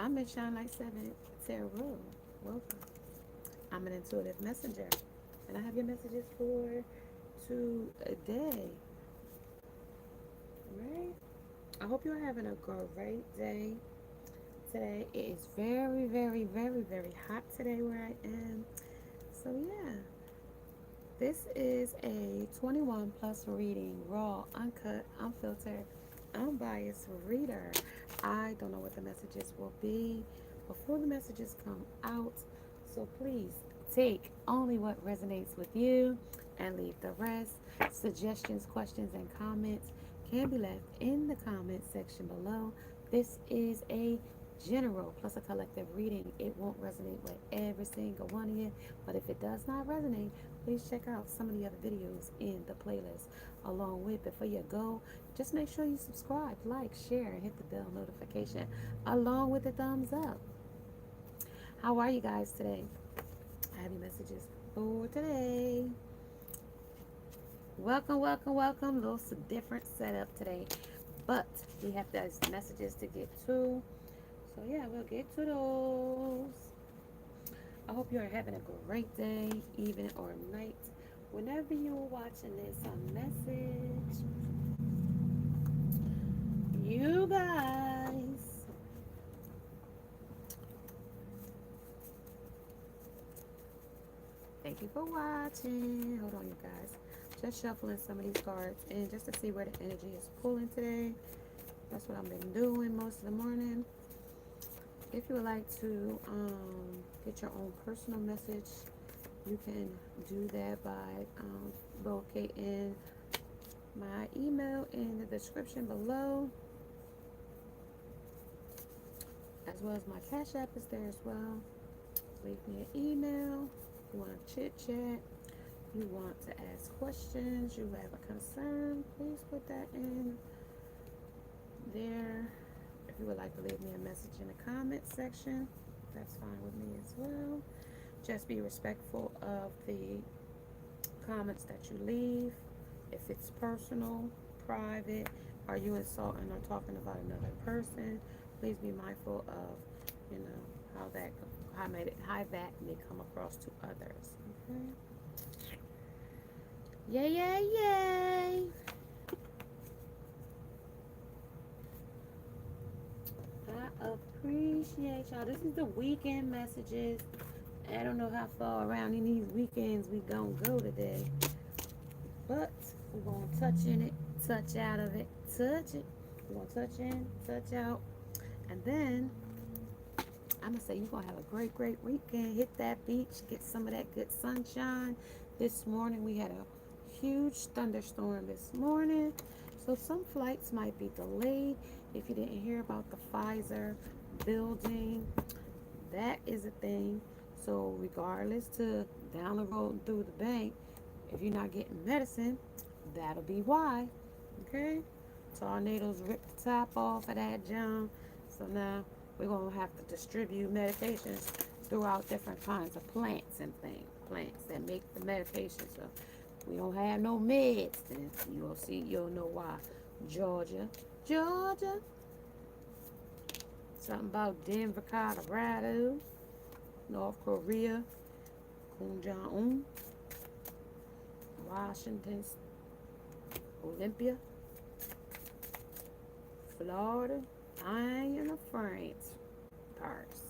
I'm in Shine Like 7 Tarot. Welcome. I'm an intuitive messenger, and I have your messages for today. Right? I hope you're having a great day today. It is very, very, very, very hot today where I am. So, yeah, this is a 21 plus reading, raw, uncut, unfiltered, unbiased reader. I don't know what the messages will be before the messages come out. So please take only what resonates with you and leave the rest. Suggestions, questions, and comments can be left in the comment section below. This is a general plus a collective reading. It won't resonate with every single one of you, but if it does not resonate, please check out some of the other videos in the playlist along with. Before you go, just make sure you subscribe, like, share, and hit the bell notification along with the thumbs up. How are you guys today? I have your messages for today. Welcome, welcome, welcome. A little different setup today, but we have those messages to get to. So yeah, we'll get to those. I hope you're having a great day, evening, or night. Whenever you're watching this on message, you guys, thank you for watching. Hold on, you guys. Just shuffling some of these cards and just to see where the energy is pulling today. That's what I've been doing most of the morning. If you would like to get your own personal message, you can do that by locating my email in the description below, as well as my Cash App is there as well. Leave me an email. You want to chit chat, you want to ask questions, you have a concern, please put that in there. If you would like to leave me a message in the comment section, that's fine with me as well. Just be respectful of the comments that you leave. If it's personal, private, are you insulting or talking about another person, please be mindful of, how that may come across to others. Okay. Yay, yay, yay. I appreciate y'all. This is the weekend messages. I don't know how far around in these weekends we gonna go today, but we're gonna touch in it, touch out of it, touch it. We're gonna touch in, touch out, and then I'm gonna say you're gonna have a great, great weekend. Hit that beach, get some of that good sunshine. This morning we had a huge thunderstorm this morning, so some flights might be delayed. If you didn't hear about the Pfizer building, that is a thing. So regardless to down the road and through the bank, if you're not getting medicine, that'll be why. Okay? Tornadoes ripped the top off of that jump. So now we're going to have to distribute medications throughout different kinds of plants and things. Plants that make the medication. So we don't have no meds. Then you'll see, you'll know why. Georgia. Georgia. Something about Denver, Colorado. North Korea. Kim Jong-un. Washington. Olympia. Florida. Iron of France. Paris.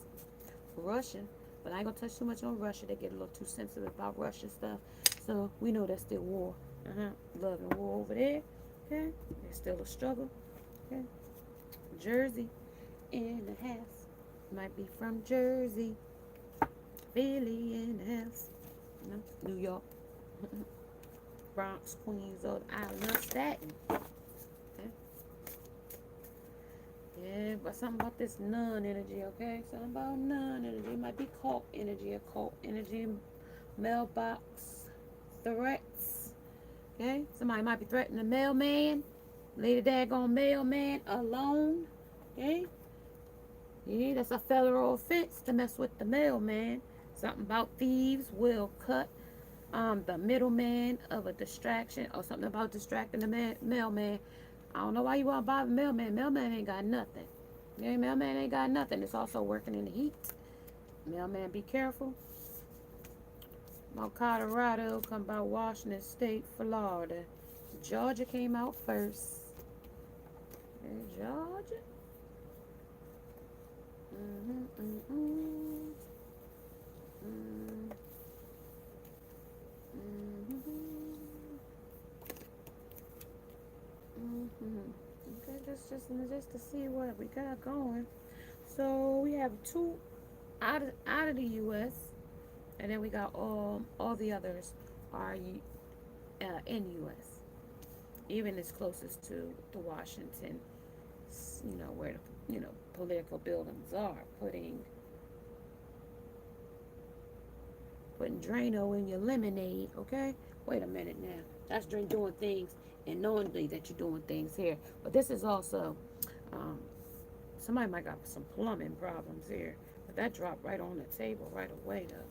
Russia. But I ain't gonna touch too much on Russia. They get a little too sensitive about Russian stuff. So we know that's still war. Love and war over there. Okay. There's still a struggle. Okay. Jersey in the house. Might be from Jersey. Philly in the house. New York. Bronx, Queens, or the island of Staten. Okay. Yeah, but something about this nun energy, okay? Something about nun energy. It might be occult energy, mailbox threats. Okay? Somebody might be threatening the mailman. Leave the daggone mailman alone. Okay? Yeah, that's a federal offense to mess with the mailman. Something about thieves will cut the middleman of a distraction, or something about distracting the mailman. I don't know why you want to bother the mailman. Mailman ain't got nothing. Yeah, mailman ain't got nothing. It's also working in the heat. Mailman, be careful. Mount Colorado, come by Washington State, Florida. Georgia came out first. Okay, Georgia. Mm-hmm, mm-hmm. Mm-hmm. Mm-hmm. Okay, just to see what we got going. So we have two out of the U.S. and then we got all the others are in the U.S. Even as closest to the Washington, where the political buildings are, putting Drano in your lemonade. Okay, wait a minute now. That's doing things and knowingly that you're doing things here. But this is also um, somebody might got some plumbing problems here. But that dropped right on the table right away though.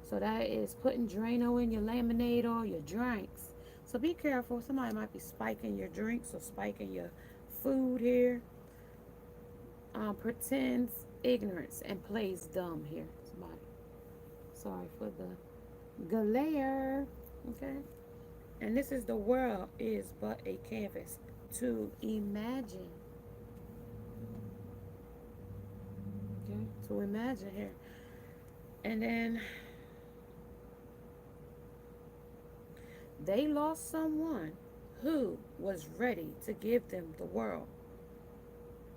So that is putting Drano in your lemonade or your drinks. So be careful. Somebody might be spiking your drinks or spiking your food here. Pretends ignorance and plays dumb here. Somebody. Sorry for the glare. Okay. And this is the world is but a canvas to imagine. Okay. To imagine here. And then they lost someone who was ready to give them the world.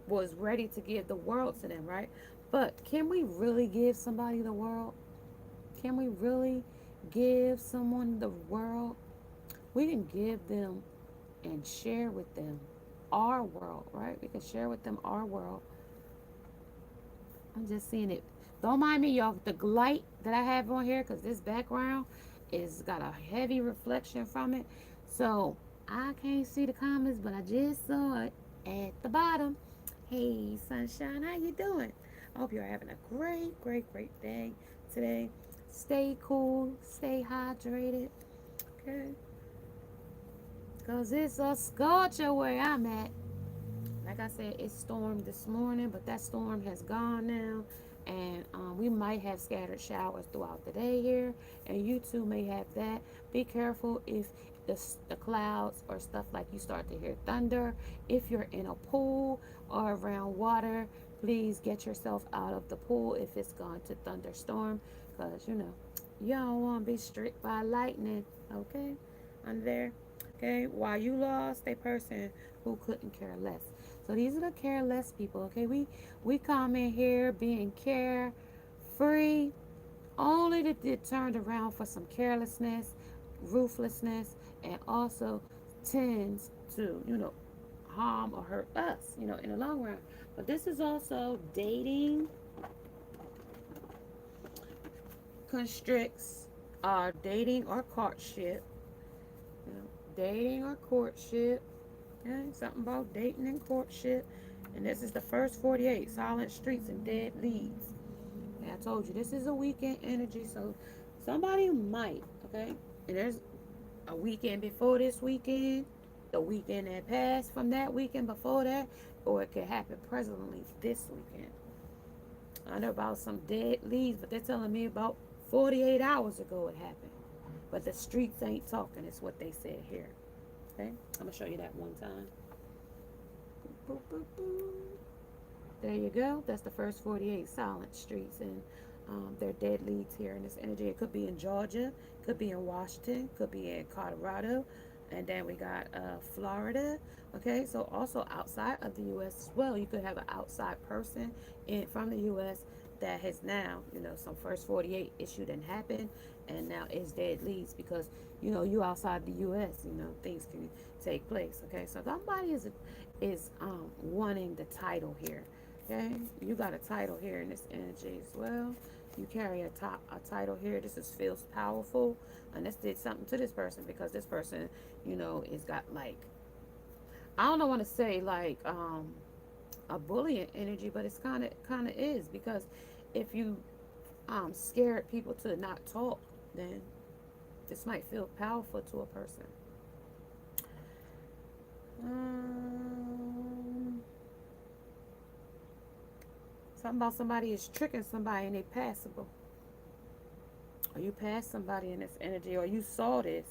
Was ready to give the world to them, right? But can we really give somebody the world? Can we really give someone the world? We can give them and share with them our world, right? We can share with them our world. I'm just seeing it. Don't mind me, y'all, the light that I have on here because this background is got a heavy reflection from it. So I can't see the comments, but I just saw it at the bottom. Hey, sunshine, how you doing? I hope you're having a great, great, great day today. Stay cool, stay hydrated, okay? Because it's a scorcher where I'm at. Like I said, it stormed this morning, but that storm has gone now. And we might have scattered showers throughout the day here. And you too may have that. Be careful if the clouds or stuff like you start to hear thunder. If you're in a pool or around water, please get yourself out of the pool if it's going to thunderstorm. Because, you don't want to be struck by lightning. Okay? Under there. Okay? While you lost a person who couldn't care less. So these are the careless people, okay? We come in here being carefree, only to get turned around for some carelessness, ruthlessness, and also tends to, harm or hurt us, in the long run. But this is also dating constricts our dating or courtship, dating or courtship. Okay, something about dating and courtship. And this is the first 48, silent streets and dead leads. And I told you, this is a weekend energy, so somebody might, okay? And there's a weekend before this weekend, the weekend that passed from that weekend before that, or it could happen presently this weekend. I know about some dead leads, but they're telling me about 48 hours ago it happened. But the streets ain't talking, is what they said here. Okay, I'm gonna show you that one time. Boop, boop, boop. There you go. That's the first 48 silent streets, and they're dead leads here in this energy. It could be in Georgia, could be in Washington, could be in Colorado, and then we got Florida. Okay, so also outside of the U.S. as well, you could have an outside person from the U.S. that has now, some first 48 issue didn't happen, and now it's dead leads because you outside the U.S. Things can take place. Okay, so somebody is wanting the title here. Okay, you got a title here in this energy as well. You carry a title here. Feels powerful, and this did something to this person because this person, is got like, I don't want to say like a bullying energy, but it's kind of is because if you scared people to not talk, then this might feel powerful to a person. Um, Something about somebody is tricking somebody and they passable. Or you passed somebody in this energy, or you saw this.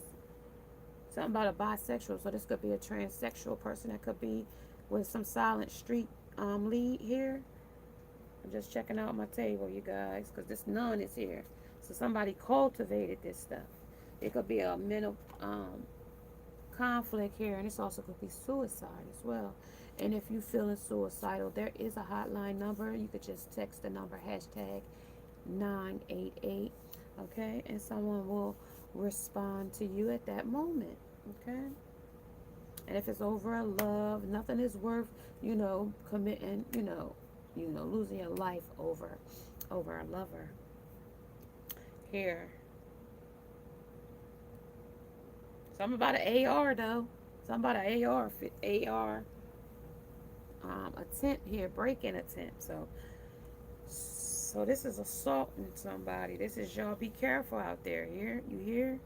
Something about a bisexual. So this could be a transsexual person. That could be with some silent street lead here. I'm just checking out my table, you guys, because this nun is here. So somebody cultivated this stuff. It could be a mental conflict here, and this also could be suicide as well. And if you feeling suicidal, there is a hotline number. You could just text the number hashtag 988, okay, and someone will respond to you at that moment, okay. And if it's over a love, nothing is worth, committing, losing your life over a lover. Here, something about an AR though. Something about an AR attempt here, break-in attempt. So this is assaulting somebody. This is y'all. Be careful out there. Here, you hear?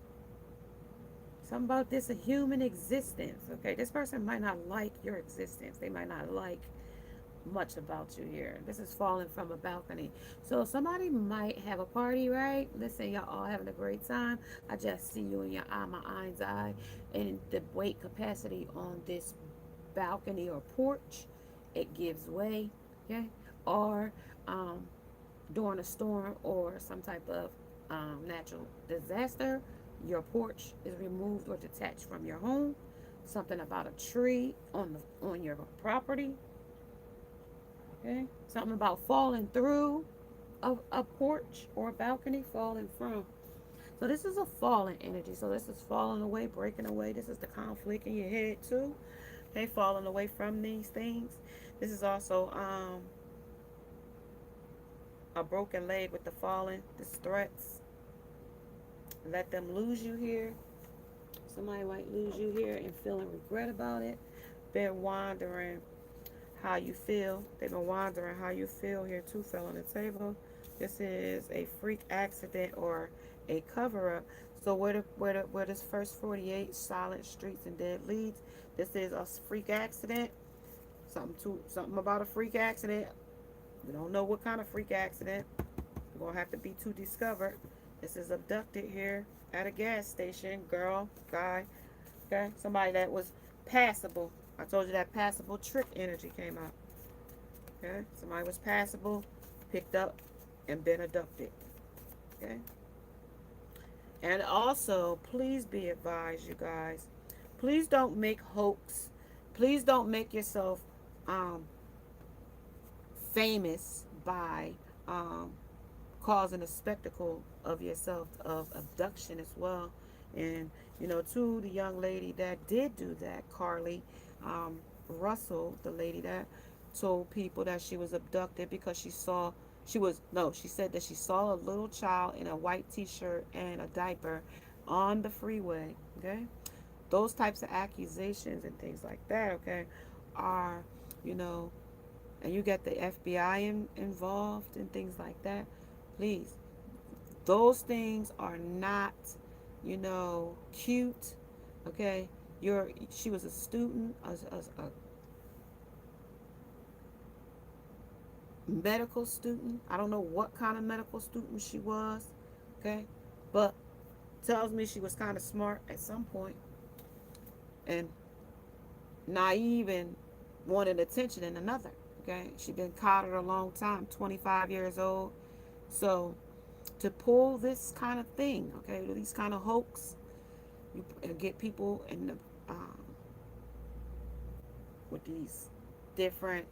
Something about this, a human existence. Okay, this person might not like your existence. They might not like much about you here. This is falling from a balcony. So somebody might have a party, right? Listen, y'all all having a great time. I just see you in your eye, my mind's eye, and the weight capacity on this balcony or porch, it gives way, okay? Or during a storm or some type of natural disaster, your porch is removed or detached from your home. Something about a tree on your property. Okay, something about falling through a porch or a balcony, falling from. So this is a falling energy. So this is falling away, breaking away. This is the conflict in your head too. Okay, falling away from these things. This is also a broken leg with the falling, this threats. Let them lose you here. Somebody might lose you here and feeling regret about it. Been wondering how you feel. They've been wondering how you feel here too, fell on the table. This is a freak accident or a cover-up. So where this first 48 silent streets and dead leads, this is a freak accident. Something about a freak accident. We don't know what kind of freak accident. We're gonna have to be to discovered. This is abducted here at a gas station. Girl, guy, okay? Somebody that was passable. I told you that passable trick energy came out. Okay? Somebody was passable, picked up, and been abducted. Okay? And also, please be advised, you guys. Please don't make hoax. Please don't make yourself famous by causing a spectacle of yourself of abduction as well. And to the young lady that did do that, Carly Russell, the lady that told people that she was abducted because she said that she saw a little child in a white t-shirt and a diaper on the freeway. Okay, those types of accusations and things like that, okay, are and you get the FBI involved and things like that. Please, those things are not cute. Okay, she was a student, a medical student. I don't know what kind of medical student she was, okay, but tells me she was kind of smart at some point and naive and wanted attention in another. Okay, she'd been coddled a long time, 25 years old. So to pull this kind of thing, okay, these kind of hoax, you get people in the with these different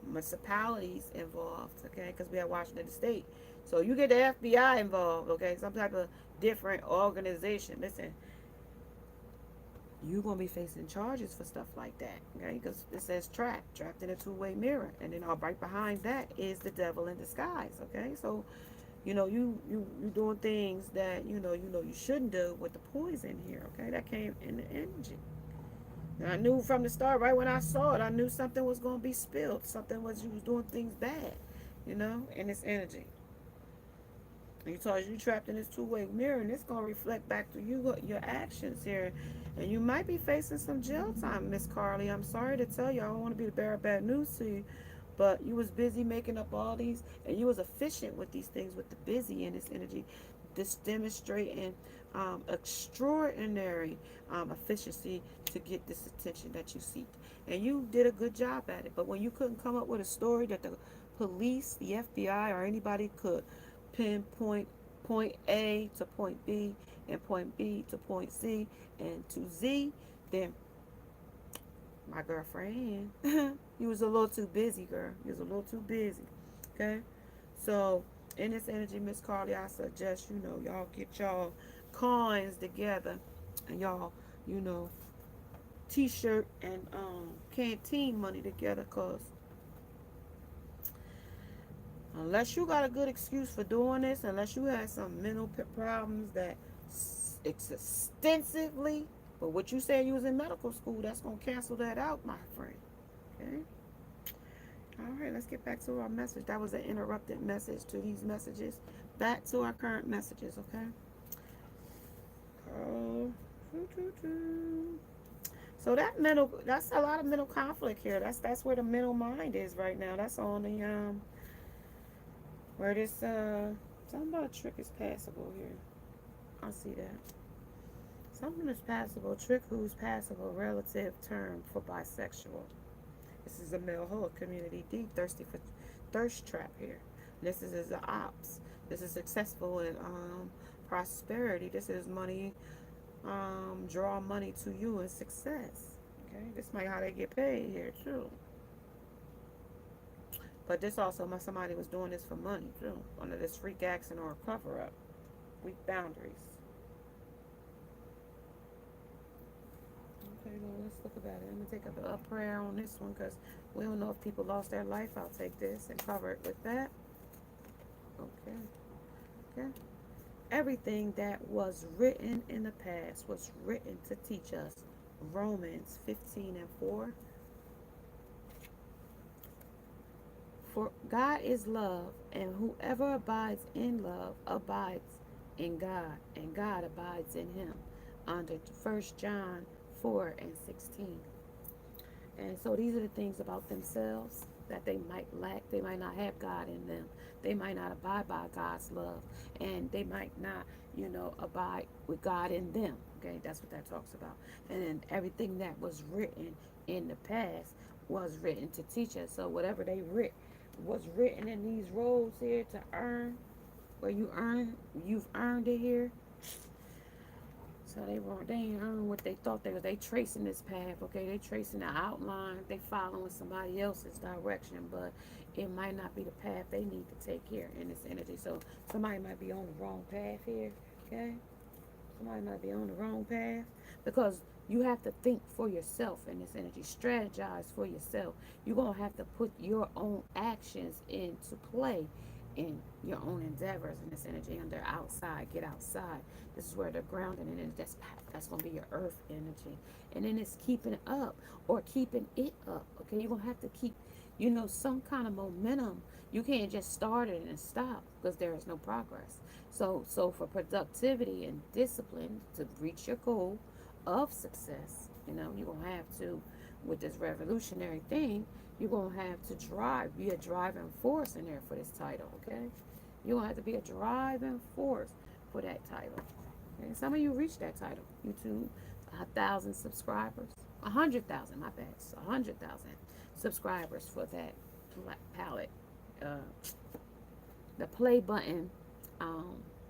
municipalities involved, okay, because we have Washington State. So you get the FBI involved, okay, some type of different organization. Listen, you're going to be facing charges for stuff like that, okay, because it says trapped in a two-way mirror, and then right behind that is the devil in disguise, okay. So you doing things that you shouldn't do with the poison here, okay. That came in the energy. And I knew from the start, right when I saw it, I knew something was going to be spilled. You was doing things bad, in this energy. And you told you trapped in this two-way mirror, and it's going to reflect back to you, your actions here. And you might be facing some jail time, Miss Carly. I'm sorry to tell you, I don't want to be the bearer of bad news to you, But you was busy making up all these, and you was efficient with these things, with the busy in this energy, this demonstrating extraordinary efficiency to get this attention that you seek. And you did a good job at it. But when you couldn't come up with a story that the police, the FBI, or anybody could pinpoint point A to point B and point B to point C and to Z, then my girlfriend, you was a little too busy, girl. You was a little too busy. Okay? So in this energy, Miss Carly, I suggest, y'all get y'all coins together and y'all, you know, t-shirt and canteen money together, cause unless you got a good excuse for doing this, unless you had some mental problems that extensively, but what you said you was in medical school, that's gonna cancel that out, my friend. Okay. All right, let's get back to our message. That was an interrupted message to these messages. Back to our current messages, okay? Oh. So that's a lot of mental conflict here. That's where the mental mind is right now. That's on the where this something about a trick is passable here. I see that. Something is passable. Trick who's passable, relative term for bisexual. This is a male hoe community D, thirsty for thirst trap here. This is the ops. This is successful in prosperity. This is money, draw money to you in success. Okay, this might how they get paid here too. But this also, somebody was doing this for money too, under this freak accent or a cover up. Weak boundaries. Okay, well, let's look about it. I'm going to take a prayer on this one because we don't know if people lost their life. I'll take this and cover it with that. Okay. Okay. Everything that was written in the past was written to teach us. Romans 15:4. For God is love, and whoever abides in love abides in God, and God abides in him. Under 1 John 4:16. And so these are the things about themselves that they might lack. They might not have God in them. They might not abide by God's love. And they might not, abide with God in them. Okay, that's what that talks about. And then everything that was written in the past was written to teach us. So whatever they was written in these roles here to earn, where you've earned it here. So they ain't earned what they thought they were. They tracing this path, okay? They tracing the outline. They following somebody else's direction, but it might not be the path they need to take here in this energy. So somebody might be on the wrong path here, okay? Somebody might be on the wrong path because you have to think for yourself in this energy. Strategize for yourself. You're going to have to put your own actions into play in your own endeavors in this energy. Under outside, get outside. This is where the grounding and that's going to be your earth energy. And then it's keeping it up or keeping it up. Okay, you're going to have to keep, some kind of momentum. You can't just start it and stop because there is no progress. So for productivity and discipline to reach your goal of success, you're going to have to, with this revolutionary thing, you're going to have to be a driving force in there for this title, okay? You're going to have to be a driving force for that title. Okay? Some of you reached that title. YouTube, 1,000 subscribers. 100,000, my bad. 100,000 subscribers for that palette. The play button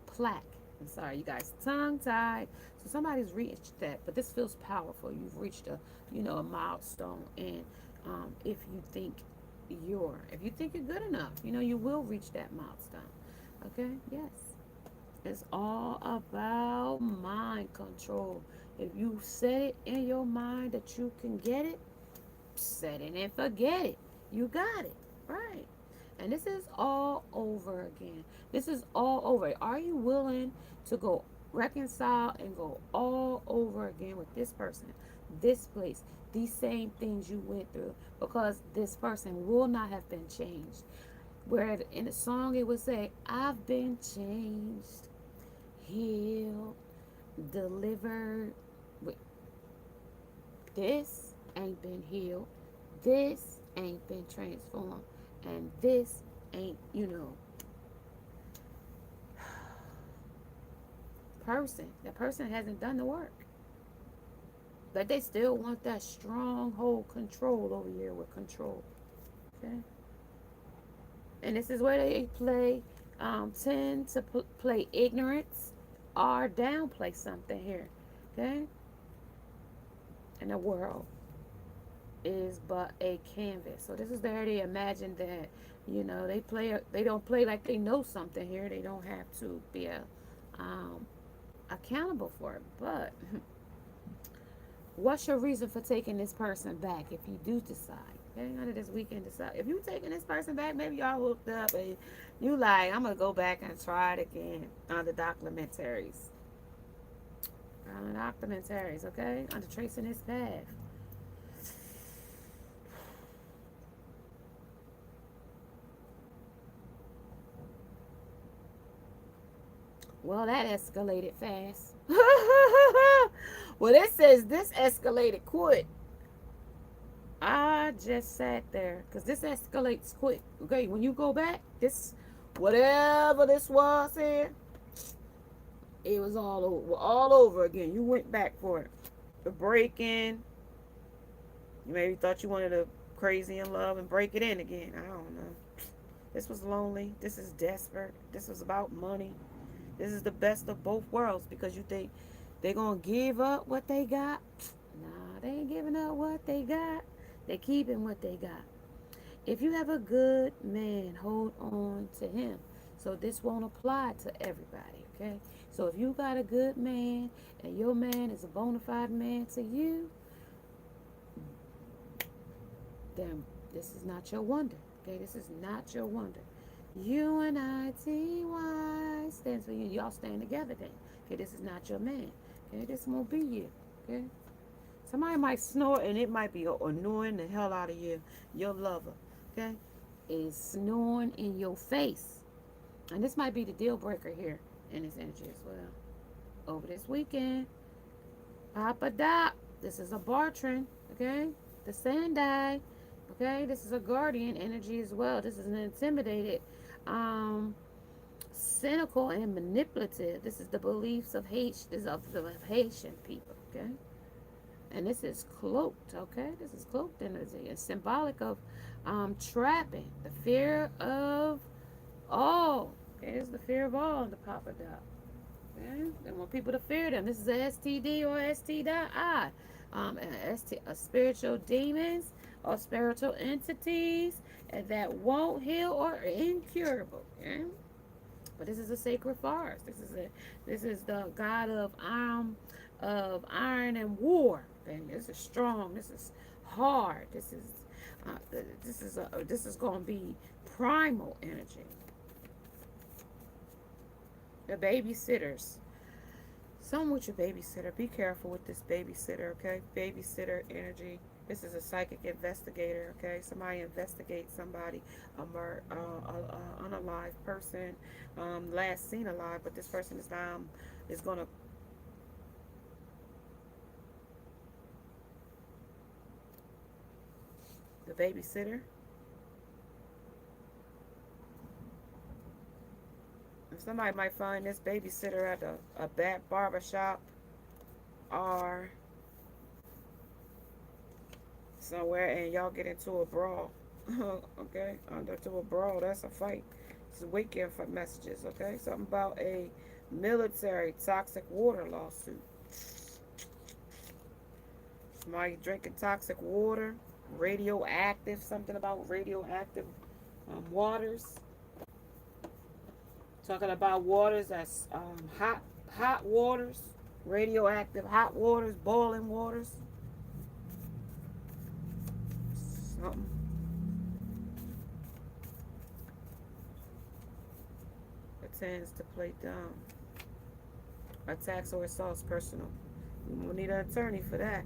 plaque. I'm sorry, you guys, tongue-tied. So somebody's reached that, but this feels powerful. You've reached a milestone, and if you think you're good enough, you will reach that milestone. Okay, yes, it's all about mind control. If you set it in your mind that you can get it, set it and forget it. You got it, right? And this is all over again. This is all over. Are you willing to go reconcile and go all over again with this person, this place, these same things you went through? Because this person will not have been changed. Where in the song it would say, I've been changed, healed, delivered. Wait, this ain't been healed. This ain't been transformed. And this ain't, you know, that person hasn't done the work. But they still want that stronghold control over here with control. Okay? And this is where they tend to play ignorance or downplay something here. Okay? And the world is but a canvas. So this is where they imagine that, you know, they don't play like they know something here. They don't have to be accountable for it. But what's your reason for taking this person back if you do decide? Okay, under this weekend decide. If you taking this person back, maybe y'all hooked up and you like, I'm gonna go back and try it again on the documentaries. On the documentaries, okay? Under tracing his path. Well, that escalated fast. Well, it says this escalated quick. I just sat there because this escalates quick. Okay, when you go back, this whatever this was here, it was all over again. You went back for it. The break in. You maybe thought you wanted a crazy in love and break it in again. I don't know. This was lonely. This is desperate. This was about money. This is the best of both worlds because you think they're going to give up what they got. Nah, they ain't giving up what they got. They're keeping what they got. If you have a good man, hold on to him. So this won't apply to everybody, okay? So if you got a good man and your man is a bona fide man to you, then this is not your wonder, okay? This is not your wonder. UNITY stands for you. Y'all stand together then. Okay, this is not your man. Okay, this won't be you. Okay? Somebody might snore and it might be annoying the hell out of you. Your lover, okay, is snoring in your face. And this might be the deal breaker here in this energy as well. Over this weekend, Papa Doc, this is a Bartran, okay? The Sandai, okay? This is a guardian energy as well. This is an intimidated, cynical and manipulative. This is the beliefs of Haitian people, okay? And this is cloaked, okay? This is cloaked energy. It's symbolic of trapping, the fear of all. Okay, it's the fear of all in the Papa Doc. Okay? They want people to fear them. This is a STD or STI. Spiritual demons or spiritual entities that won't heal or are incurable. Okay? But this is a sacred forest. This is the god of iron and war. And this is strong. This is hard. This is going to be primal energy. The babysitters. Some with your babysitter. Be careful with this babysitter, okay? Babysitter energy. This is a psychic investigator, okay? Somebody investigates somebody, unalive person, last seen alive, but this person is going to the babysitter. Somebody might find this babysitter at a bad barber shop or somewhere and y'all get into a brawl. Okay? Into a brawl, that's a fight. This is weekend for messages, okay? Something about a military toxic water lawsuit. Somebody drinking toxic water, radioactive, something about radioactive waters. Talking about waters that's hot waters, radioactive hot waters, boiling waters. Something. It tends to play dumb. Attacks or assaults personal. You will need an attorney for that.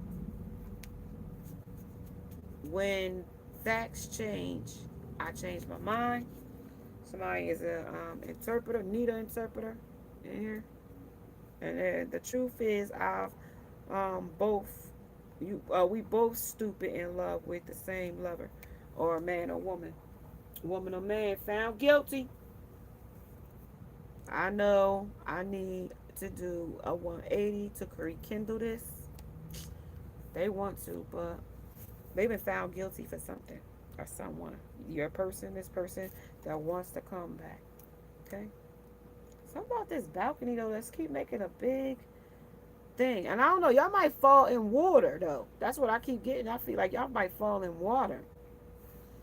When facts change, I change my mind. Somebody is a interpreter, need an interpreter in here. And the truth is, we both stupid in love with the same lover, or a man or woman. Woman or man found guilty. I know I need to do a 180 to rekindle this. They want to, but they've been found guilty for something or someone. Your person, this person that wants to come back. Okay? Something about this balcony though, let's keep making a big thing. And I don't know, y'all might fall in water though. That's what I keep getting. I feel like y'all might fall in water.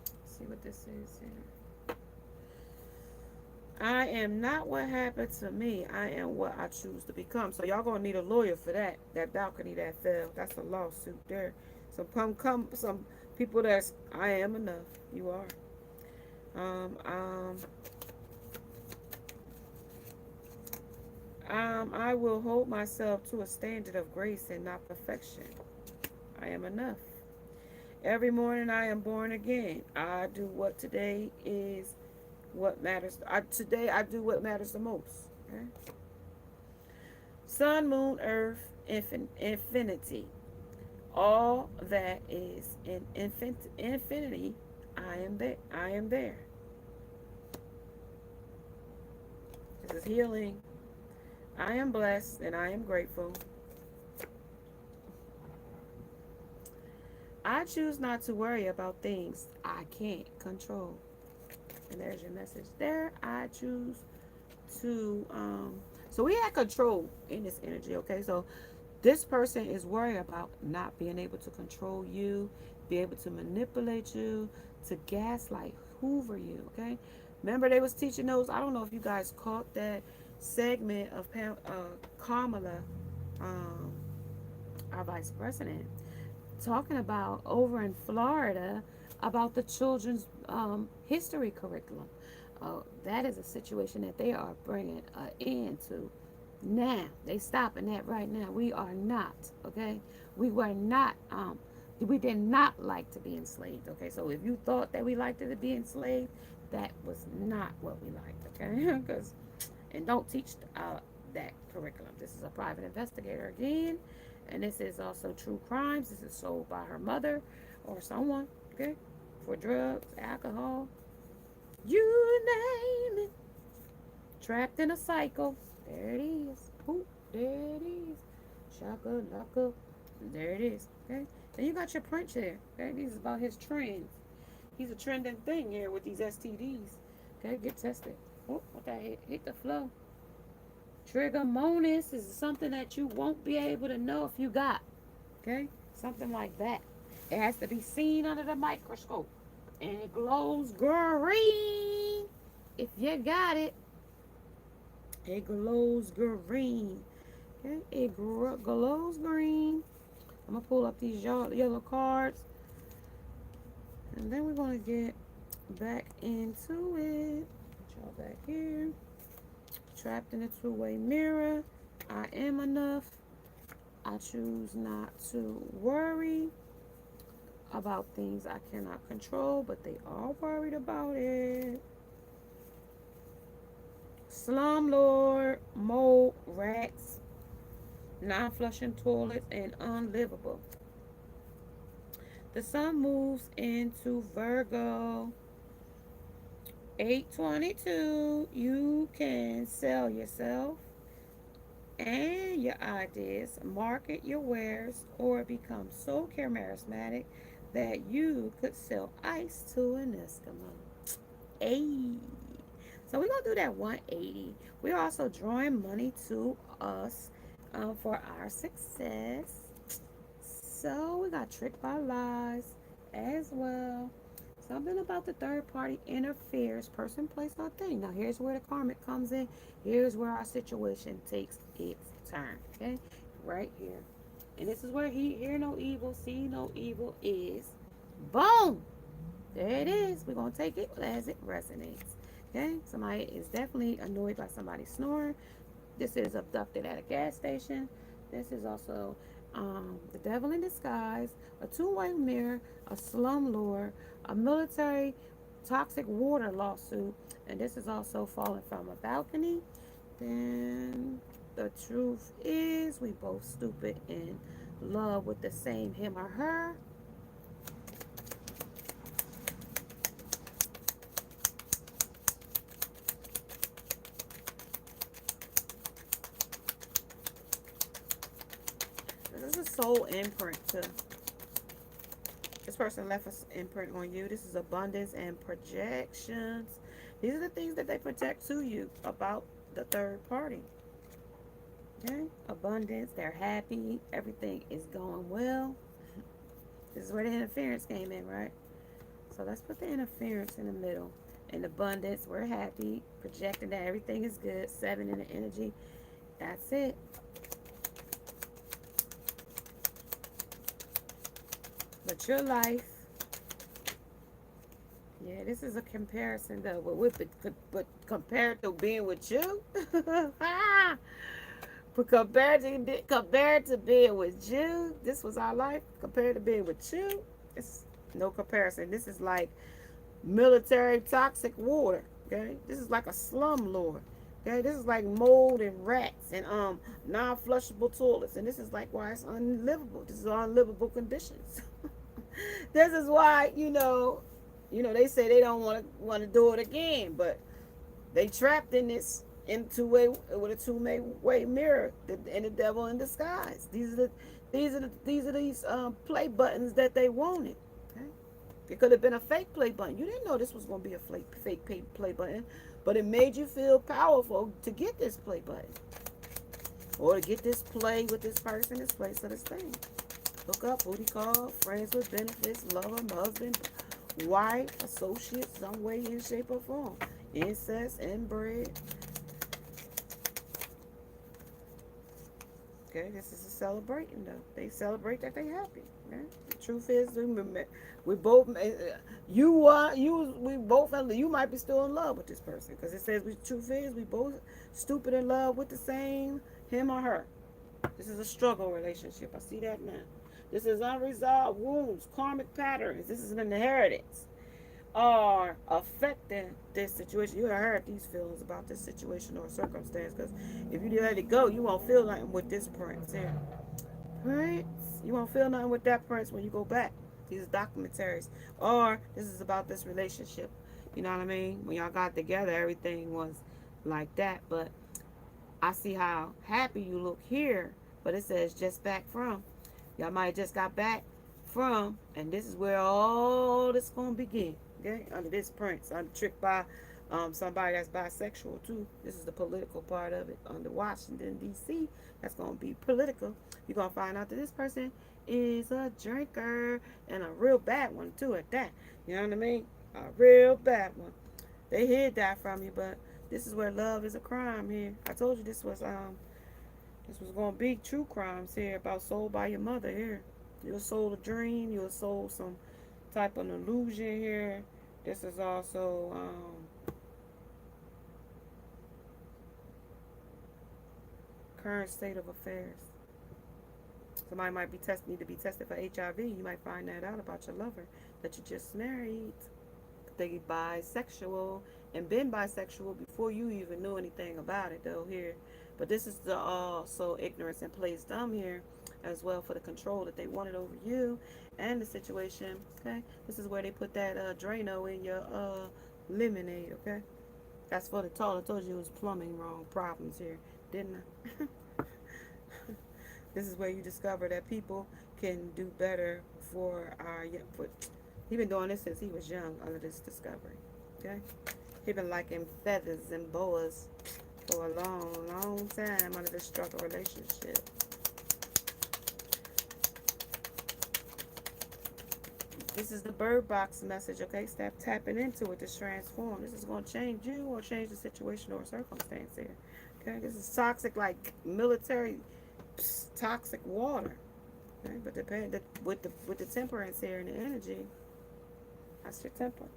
Let's see what this is here. I am not what happened to me. I am what I choose to become. So y'all gonna need a lawyer for that. That balcony that fell. That's a lawsuit there. Some people that's I am enough. You are. I will hold myself to a standard of grace and not perfection. I am enough. Every morning I am born again. I do what today is what matters. Today I do what matters the most. Okay? Sun, moon, earth, infinity. All that is in infinity, I am there. I am there. This is healing. I am blessed and I am grateful. I choose not to worry about things I can't control. And there's your message there. I choose to so we had control in this energy, okay? So this person is worried about not being able to control you, be able to manipulate you, to gaslight, hoover you, okay? Remember they was teaching those, I don't know if you guys caught that segment of Kamala, our vice president, talking about over in Florida about the children's history curriculum. That is a situation that they are bringing an end to now. They stopping that right now. We are not, okay? We were not, we did not like to be enslaved, okay? So if you thought that we liked to be enslaved, that was not what we liked, okay? Because, and don't teach that curriculum. This is a private investigator again, and this is also true crimes. This is sold by her mother or someone, okay? For drugs, alcohol, you name it. Trapped in a cycle. There it is. Ooh, there it is. Shaka laka. There it is. Okay. Then you got your Prince here. Okay. This is about his trends. He's a trending thing here with these STDs. Okay. Get tested. Oh, what that hit? Hit the flow. Trigomonas is something that you won't be able to know if you got. Okay. Something like that. It has to be seen under the microscope. And it glows green. If you got it. It glows green. Okay, it glows green. I'm going to pull up these yellow cards. And then we're going to get back into it. Put y'all back here. Trapped in a two-way mirror. I am enough. I choose not to worry about things I cannot control, but they are worried about it. Slumlord, mold, rats, non-flushing toilets, and unlivable. The sun moves into Virgo. 822. You can sell yourself and your ideas, market your wares, or become so charismatic that you could sell ice to an Eskimo. Ayy. So we're going to do that 180. We're also drawing money to us for our success. So we got tricked by lies as well. Something about the third party interferes, person, place, or thing. Now here's where the karmic comes in. Here's where our situation takes its turn. Okay? Right here. And this is where hear no evil, see no evil is. Boom! There it is. We're going to take it as it resonates. Okay, somebody is definitely annoyed by somebody snoring. This is abducted at a gas station. This is also the devil in disguise, a two-way mirror, a slumlord, a military toxic water lawsuit, and this is also falling from a balcony. Then the truth is we both stupid in love with the same him or her. soul imprint too. This person left an imprint on you. This is abundance and projections. These are the things that they project to you about the third party. Okay? Abundance. They're happy. Everything is going well. This is where the interference came in, right? So let's put the interference in the middle. In abundance, we're happy. Projecting that everything is good. 7 in the energy. That's it. But your life, yeah, this is a comparison though. But compared to being with you, but compared to being with you, this was our life. Compared to being with you, it's no comparison. This is like military toxic water. Okay, this is like a slum lord. Okay, this is like mold and rats and non-flushable toilets, and this is like why it's unlivable. This is unlivable conditions. This is why they say they don't want to do it again, but they trapped in this in two-way with a two-way mirror and the devil in disguise. These are these play buttons that they wanted. Okay, it could have been a fake play button. You didn't know this was going to be a fake play button, but it made you feel powerful to get this play button or to get this play with this person, this place, or this thing. Hook up, booty call, friends with benefits, lover, husband, wife, associate, some way, in shape, or form. Incest, inbred. Okay, this is a celebrating though. They celebrate that they happy. Okay? The truth is, we both, you might be still in love with this person because it says, the truth is, we both stupid in love with the same him or her. This is a struggle relationship. I see that now. This is unresolved wounds, karmic patterns. This is an inheritance. Are affecting this situation. You heard these feelings about this situation or circumstance because if you let it go, you won't feel nothing with this prince here. Prince, you won't feel nothing with that prince when you go back. These are documentaries. Or this is about this relationship. You know what I mean? When y'all got together, everything was like that. But I see how happy you look here. But it says just back from. Y'all might have just got back from, and this is where all this going to begin, okay? Under this prince. I'm tricked by somebody that's bisexual, too. This is the political part of it. Under Washington, D.C., that's going to be political. You're going to find out that this person is a drinker, and a real bad one, too, at that. You know what I mean? A real bad one. They hid that from you, but this is where love is a crime here. I told you this was going to be true crimes here about sold by your mother here. You sold a dream. You sold some type of illusion here. This is also current state of affairs. Somebody might need to be tested for HIV. You might find that out about your lover that you just married. They bisexual and been bisexual before you even knew anything about it though here. But this is the also ignorance and plays dumb here as well for the control that they wanted over you and the situation. Okay, this is where they put that Drano in your lemonade. Okay, that's for the toilet. I told you it was plumbing wrong problems here, didn't I? This is where you discover that people can do better for our. He's been doing this since he was young under this discovery. Okay, he's been liking feathers and boas for a long, long time under this struggle relationship. This is the bird box message, okay? Stop tapping into it to transform. This is going to change you or change the situation or circumstance here. Okay, this is toxic, like military toxic water. Okay, but with the temperance here and the energy, that's your temperance.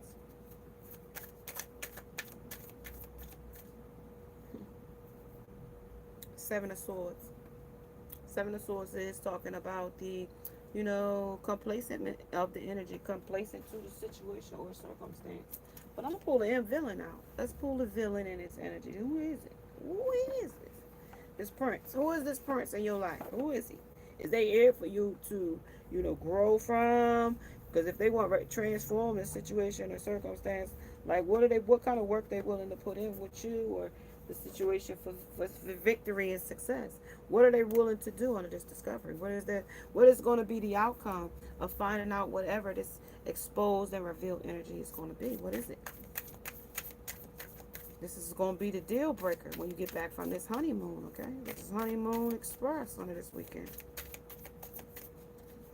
Seven of Swords. Seven of Swords is talking about the, complacent of the energy, complacent to the situation or circumstance. But I'm going to pull the villain out. Let's pull the villain in its energy. Who is it? Who is this? This prince. Who is this prince in your life? Who is he? Is they here for you to, grow from? Because if they want to transform the situation or circumstance, like what kind of work they willing to put in with you, or the situation for victory and success. What are they willing to do under this discovery? What is going to be the outcome of finding out whatever this exposed and revealed energy is going to be? What is it? This is going to be the deal breaker when you get back from this honeymoon, okay? This is honeymoon express under this weekend.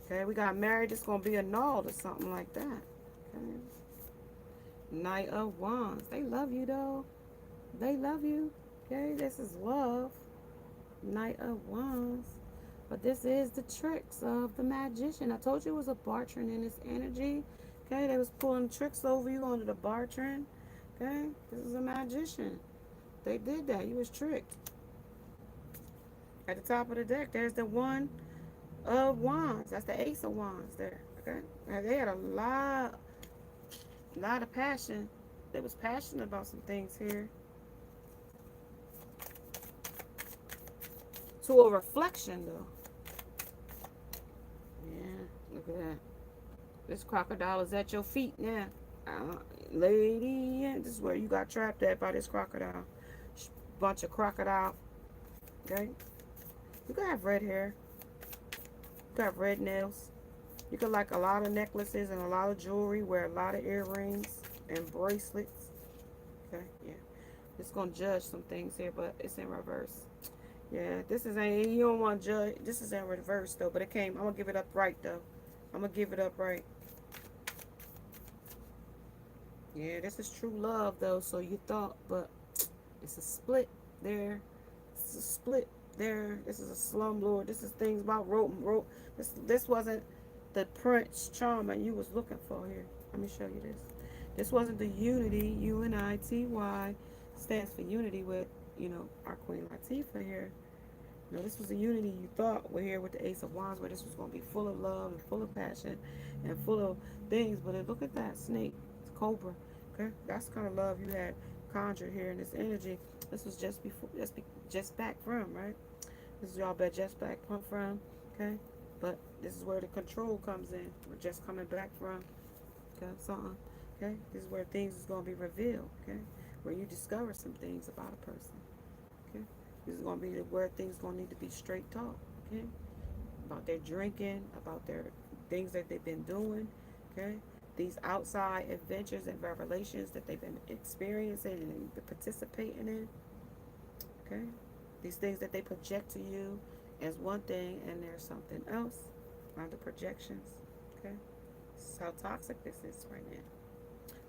Okay, we got married. It's going to be a null or something like that. Okay. Knight of Wands. They love you, though. They love you. Okay, this is love. Knight of Wands. But this is the tricks of the magician. I told you it was a Bartran in this energy. Okay, they was pulling tricks over you under the Bartran. Okay, this is a magician. They did that. You was tricked. At the top of the deck, there's the One of Wands. That's the Ace of Wands there. Okay, now they had a lot of passion. They was passionate about some things here. To a reflection, though. Yeah, look at that. This crocodile is at your feet now. Lady, yeah, this is where you got trapped at by this crocodile. Bunch of crocodile. Okay? You can have red hair. You can have red nails. You can like a lot of necklaces and a lot of jewelry. Wear a lot of earrings and bracelets. Okay? Yeah. It's going to judge some things here, but it's in reverse. Yeah, this is you don't want to judge. This is in reverse though, but it came. I'm gonna give it up right though. I'm gonna give it up right. Yeah, this is true love though. So you thought, but it's a split there. It's a split there. This is a slumlord. This is things about rope. This wasn't the Prince Charming you was looking for here. Let me show you this. This wasn't the unity. UNITY stands for unity with, you know, our Queen Latifah here. You know, this was a unity you thought we're here with the Ace of Wands, where this was going to be full of love and full of passion and full of things. But look at that snake, it's cobra. Okay, that's the kind of love you had conjured here in this energy. This was just before, just back from, right? This is y'all bet just back from. Okay, but this is where the control comes in. We're just coming back from. Okay, something. Okay, this is where things is going to be revealed. Okay, where you discover some things about a person. Okay, this is going to be where things going to need to be straight talk. Okay, about their drinking, about their things that they've been doing. Okay, these outside adventures and revelations that they've been experiencing and participating in. Okay, these things that they project to you as one thing and there's something else on the projections. Okay, this is how toxic this is right now.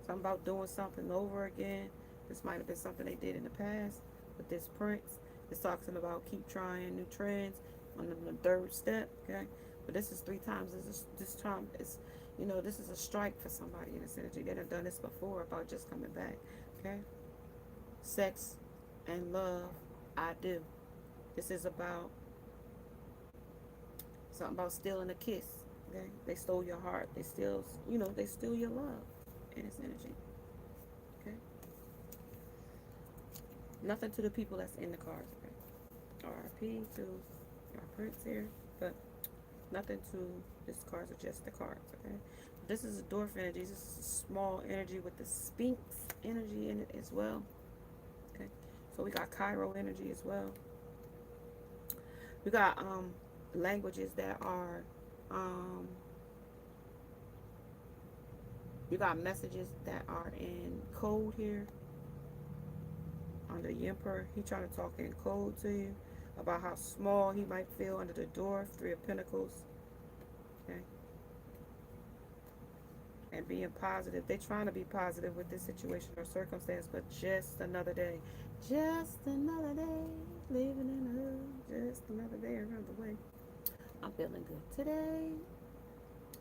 Something about doing something over again. This might have been something they did in the past, but this Prince is talking about keep trying new trends on the third step. Okay, but this is 3 times. This time is, you know, this is a strike for somebody in this energy. They have done this before about just coming back. Okay, sex and love, I do. This is about something about stealing a kiss. Okay, they stole your heart. They steal, you know, they steal your love in this energy. Okay, nothing to the people that's in the cards. Okay, R.I.P. to our Prince here, but nothing to this cards are just the cards. Okay, this is a dwarf energy. This is a small energy with the Sphinx energy in it as well. Okay, so we got Cairo energy as well. We got languages that are you got messages that are in code here. Under the Emperor, he trying to talk in code to you about how small he might feel under the Dwarf, 3 of Pentacles. Okay, and being positive. They trying to be positive with this situation or circumstance, but just another day. Just another day, living in the hood. Just another day around the way. I'm feeling good today.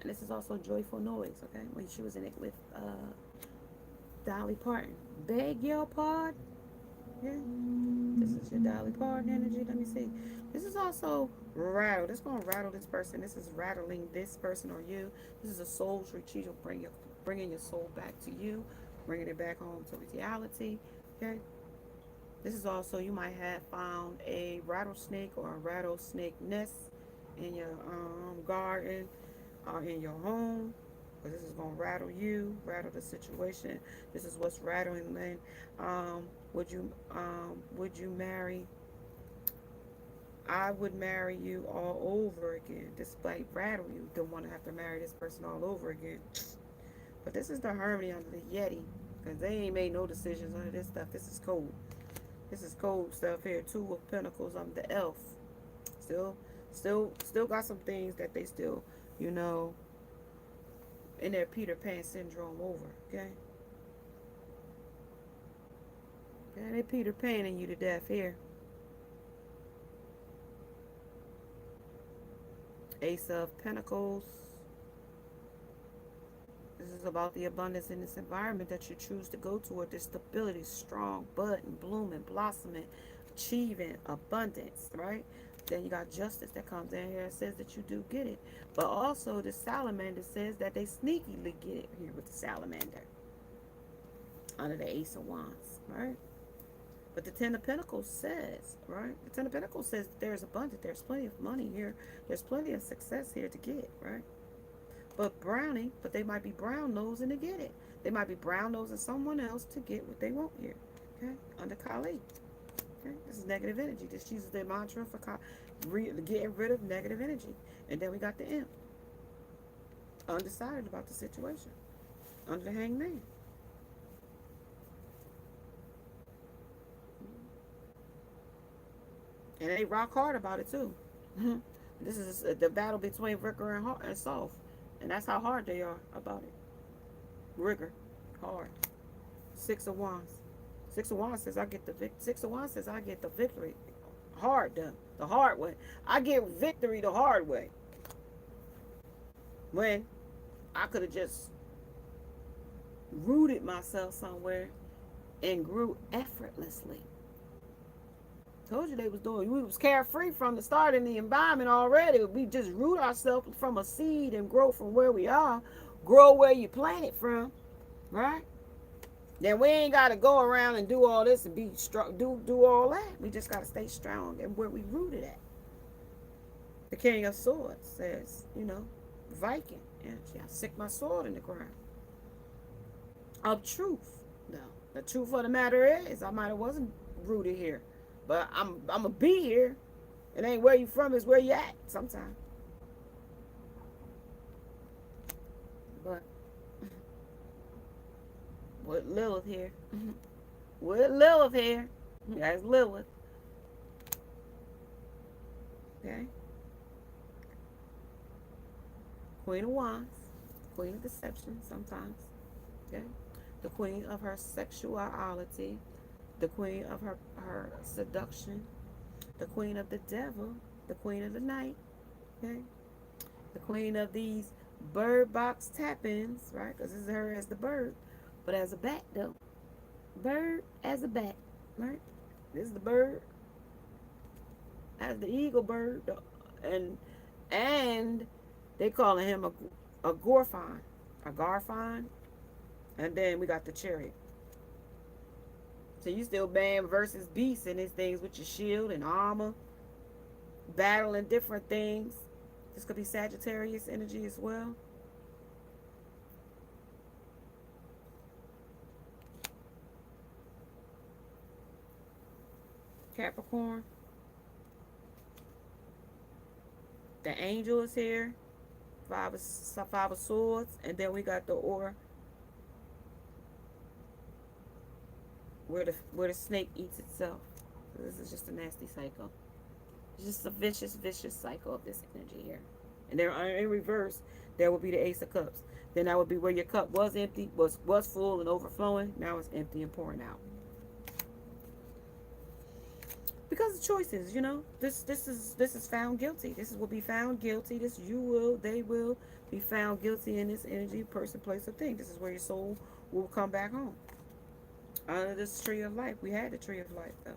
And this is also Joyful Noise, okay? When she was in it with Dolly Parton. Beg your pardon. Yeah. This is your Dolly Parton energy. Let me see. This is also rattle. This is going to rattle this person. This is rattling this person or you. This is a soul's retreat. Will bringing your soul back to you. Bringing it back home to reality. Okay? This is also, you might have found a rattlesnake or a rattlesnake nest in your garden or in your home. Because this is going to rattle you, rattle the situation. This is what's rattling then. Would you marry? I would marry you all over again. Despite rattle you, don't want to have to marry this person all over again. But this is the harmony under the Yeti. Because they ain't made no decisions under this stuff. This is cold. This is cold stuff here. Two of Pentacles. I'm the elf. Still got some things that they still, you know, in their Peter Pan syndrome over. Okay? Okay, they Peter Panning you to death here. Ace of Pentacles. This is about the abundance in this environment that you choose to go toward. This stability, strong, budding, blooming, blossoming, achieving, abundance, right? Then you got justice that comes in here and says that you do get it. But also the salamander says that they sneakily get it here with the salamander. Under the Ace of Wands, right? But the Ten of Pentacles says, right? The Ten of Pentacles says that there's abundance. There's plenty of money here. There's plenty of success here to get, right? But brownie, but they might be brown nosing to get it. They might be brown nosing someone else to get what they want here. Okay? Under Kali. Okay? This is negative energy. This uses their mantra for getting rid of negative energy. And then we got the Imp. Undecided about the situation. Under the Hangman. And they rock hard about it too. This is the battle between Rigor and Soft. And that's how hard they are about it. Rigor. Hard. Six of Wands. Six of Wands says I get the victory. Hard done. The hard way. I get victory the hard way. When I could have just rooted myself somewhere and grew effortlessly. Told you they was doing. We was carefree from the start in the environment already. We just root ourselves from a seed and grow from where we are. Grow where you plant it from, right? Then we ain't got to go around and do all this and be strong. Do all that. We just got to stay strong and where we rooted at. The King of Swords says, you know, Viking. Yeah, I stick my sword in the ground. Of truth. No, the truth of the matter is, I might have wasn't rooted here. But I'm going to be here. It ain't where you from, it's where you at sometimes. But with Lilith here. With Lilith here. That's Lilith. Okay. Queen of Wands. Queen of Deception sometimes. Okay. The queen of her sexuality. The queen of her seduction, the queen of the devil, the queen of the night, okay? The queen of these bird box tap-ins, right? Because this is her as the bird, but as a bat, though. Bird as a bat, right? This is the bird as the eagle bird, and they calling him a Gorfine, a Garfine, and then we got the chariot. So you still man versus beast in these things with your shield and armor. Battling different things. This could be Sagittarius energy as well. Capricorn. The angel is here. Five of Swords. And then we got the Aura. Where the snake eats itself. So this is just a nasty cycle. It's just a vicious cycle of this energy here. And then in reverse, there will be the Ace of Cups. Then that would be where your cup was empty, was full and overflowing. Now it's empty and pouring out. Because of choices, you know. This is found guilty. This will be found guilty. They will be found guilty in this energy, person, place, or thing. This is where your soul will come back home. Under this tree of life. We had the tree of life though.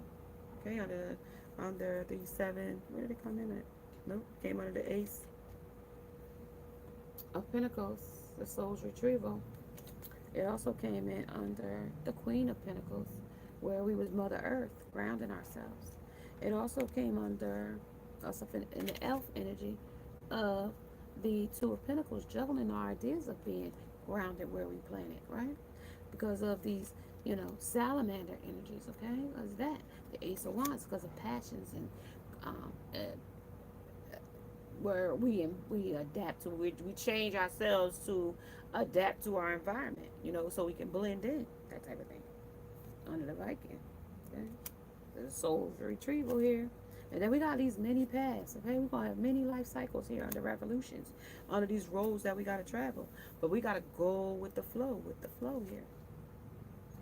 Okay, under the 7. Where did it come in at? Nope. Came under the Ace of Pentacles, the soul's retrieval. It also came in under the Queen of Pentacles, where we was Mother Earth, grounding ourselves. It also came under in the elf energy of the Two of Pentacles juggling our ideas of being grounded where we planted, right? Because of these, salamander energies, okay? Because that, the Ace of Wands, because of passions and where we adapt to, we change ourselves to adapt to our environment, so we can blend in, that type of thing, under the Viking, okay? There's soul retrieval here. And then we got these many paths, okay? We're going to have many life cycles here under revolutions, under these roads that we got to travel. But we got to go with the flow here,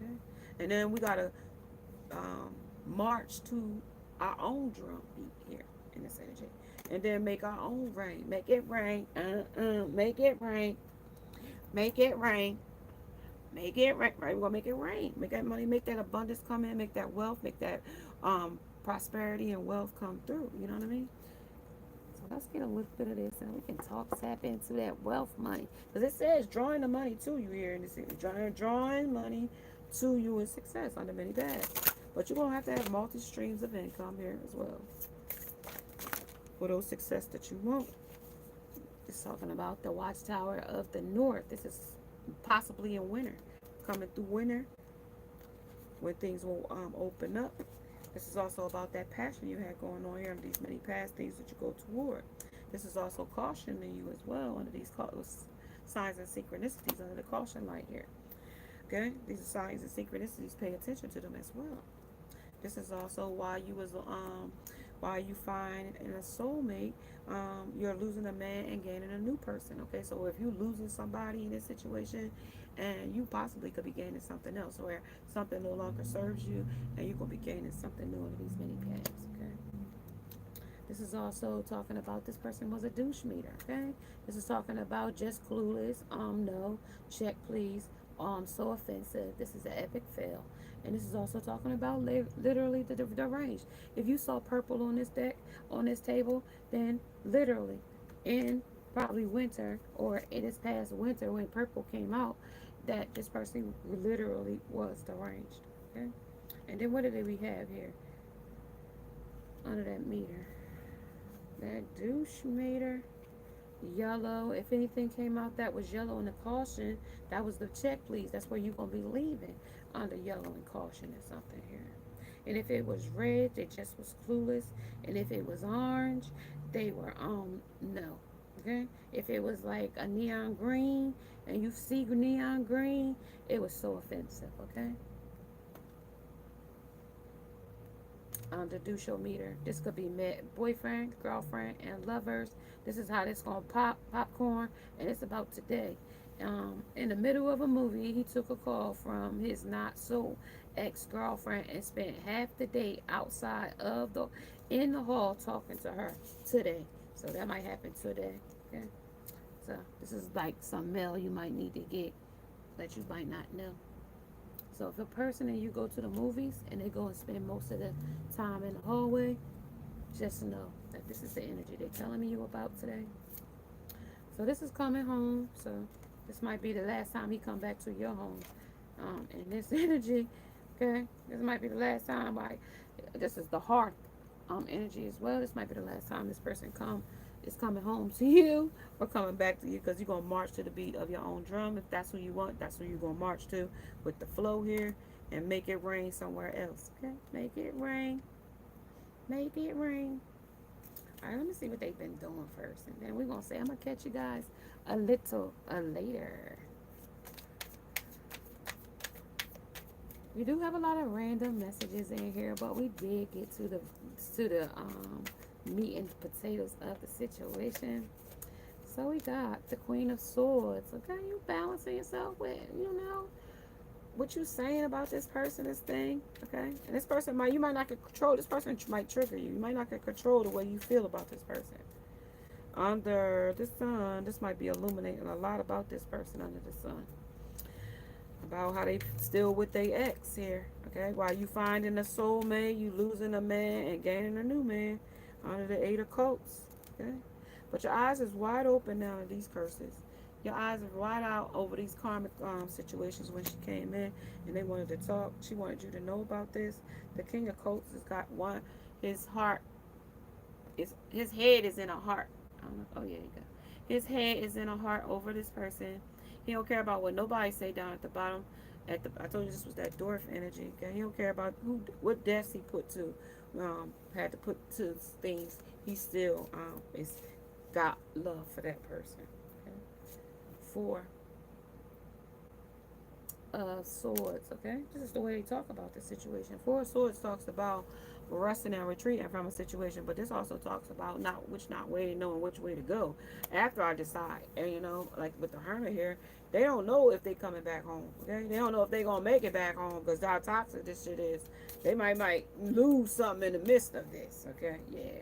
okay? And then we got to march to our own drum beat here in this energy. And then make our own rain. Make it rain. Make it rain. Make it rain. Make it rain. Right? We're going to make it rain. Make that money, make that abundance come in, make that wealth, make that prosperity and wealth come through. You know what I mean? So let's get a little bit of this and we can tap into that wealth money. Because it says drawing the money to you here in this area. Drawing money to you in success under many paths. But you're going to have multi streams of income here as well for those success that you want. It's talking about the watchtower of the north. This is possibly in winter. Coming through winter when things will open up. This is also about that passion you had going on here under these many past things that you go toward. This is also cautioning you as well under these signs and synchronicities under the caution light here. Okay? These are signs and synchronicities. Pay attention to them as well. This is also why you find in a soulmate, you're losing a man and gaining a new person. Okay, so if you're losing somebody in this situation, and you possibly could be gaining something else, where something no longer serves you, and you're gonna be gaining something new in these many paths. Okay. This is also talking about this person was a douche meter. Okay. This is talking about just clueless. No, check please. So offensive. This is an epic fail. And this is also talking about literally the range. If you saw purple on this deck, on this table, then literally in probably winter or in this past winter when purple came out, that this person literally was deranged. Okay? And then what did we have here under that meter? That douche meter. Yellow. If anything came out that was yellow in the caution, that was the check please. That's where you're going to be leaving under yellow and caution or something here. And if it was red, they just was clueless. And if it was orange, they were no. Okay? If it was like a neon green and you see neon green, it was so offensive. Okay? The douche meter. This could be met boyfriend, girlfriend, and lovers. This is how this gonna popcorn, and it's about today. In the middle of a movie, he took a call from his not so ex-girlfriend and spent half the day outside of in the hall talking to her today. So that might happen today. Okay. So this is like some mail you might need to get that you might not know. So if a person and you go to the movies and they go and spend most of the time in the hallway, just know that this is the energy they're telling you about today. So this is coming home. So this might be the last time he come back to your home. And this energy, okay, this might be the last time. Like this is the hearth energy as well. This might be the last time this person is coming home to you or coming back to you, because you're going to march to the beat of your own drum. If that's who you want, that's who you're going to march to with the flow here, and make it rain somewhere else. Okay, make it rain. Make it rain. All right, let me see what they've been doing first, and then we're going to say I'm going to catch you guys a little later. We do have a lot of random messages in here, but we did get to the meat and potatoes of the situation. So we got the Queen of Swords. Okay, you balancing yourself with, what you saying about this person, this thing. Okay, and this person you might not can control. This person might trigger you. You might not can control the way you feel about this person. Under the sun, this might be illuminating a lot about this person under the sun. About how they still with their ex here. Okay, while you finding a soulmate, you losing a man and gaining a new man under the Eight of Coats. Okay, but your eyes is wide open now to these curses. Your eyes are wide out over these karmic situations. When she came in and they wanted to talk, she wanted you to know about this. The King of Coats has got his heart, his head is in a heart. I don't know. Oh, yeah, you go. His head is in a heart over this person. He don't care about what nobody say down at the bottom. I told you this was that dwarf energy. Okay, he don't care about what deaths he put to, had to put to things. He still is got love for that person. Okay, 4 swords. Okay, this is the way they talk about the situation. 4 swords talks about resting and retreating from a situation, but this also talks about not waiting, knowing which way to go after I decide. And like with the hermit here, they don't know if they coming back home. Okay, they don't know if they gonna make it back home because how toxic this shit is. They might lose something in the midst of this. Okay, yeah,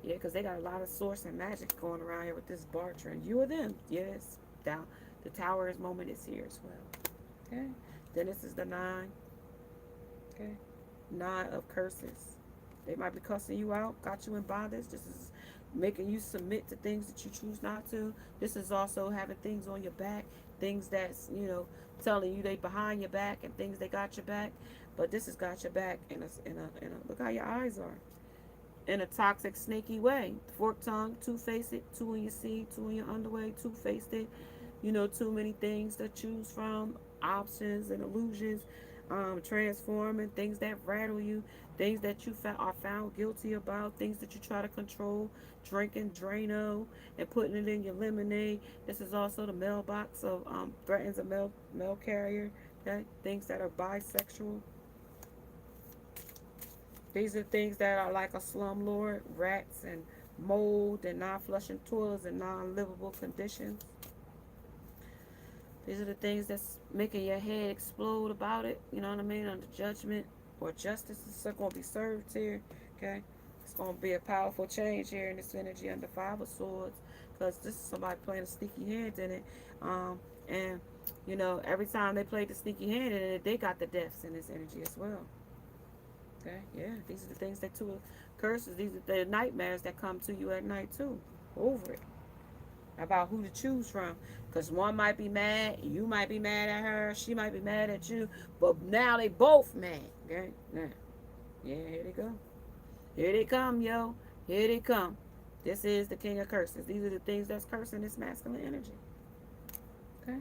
because they got a lot of source and magic going around here with this bar trend. You or them, yes. Down the tower's moment is here as well. Okay, then this is the 9. Okay. 9 of curses. They might be cussing you out, got you in bondage. This is making you submit to things that you choose not to. This is also having things on your back, things that's, telling you they behind your back and things they got your back. But this has got your back in a look how your eyes are. In a toxic, snaky way. Forked tongue, two-faced, 2 in your seed, 2 in your underway, two-faced it. Too many things to choose from, options and illusions. Transforming things that rattle you, things that you are found guilty about, things that you try to control, drinking Drano and putting it in your lemonade. This is also the mailbox of threatens a mail carrier. Okay, things that are bisexual. These are things that are like a slumlord, rats and mold and non-flushing toilets and non-livable conditions. These are the things that's making your head explode about it. You know what I mean? Under judgment or justice is going to be served here. Okay? It's going to be a powerful change here in this energy under 5 of swords. Because this is somebody playing a sneaky hand in it. And, every time they play the sneaky hand in it, they got the deaths in this energy as well. Okay? Yeah. These are the things that 2 of curses. These are the nightmares that come to you at night too. Over it. About who to choose from, because one might be mad, you might be mad at her, she might be mad at you, but now they both mad. Okay, now, yeah, here they go, here they come, yo, here they come. This is the king of curses. These are the things that's cursing this masculine energy. Okay,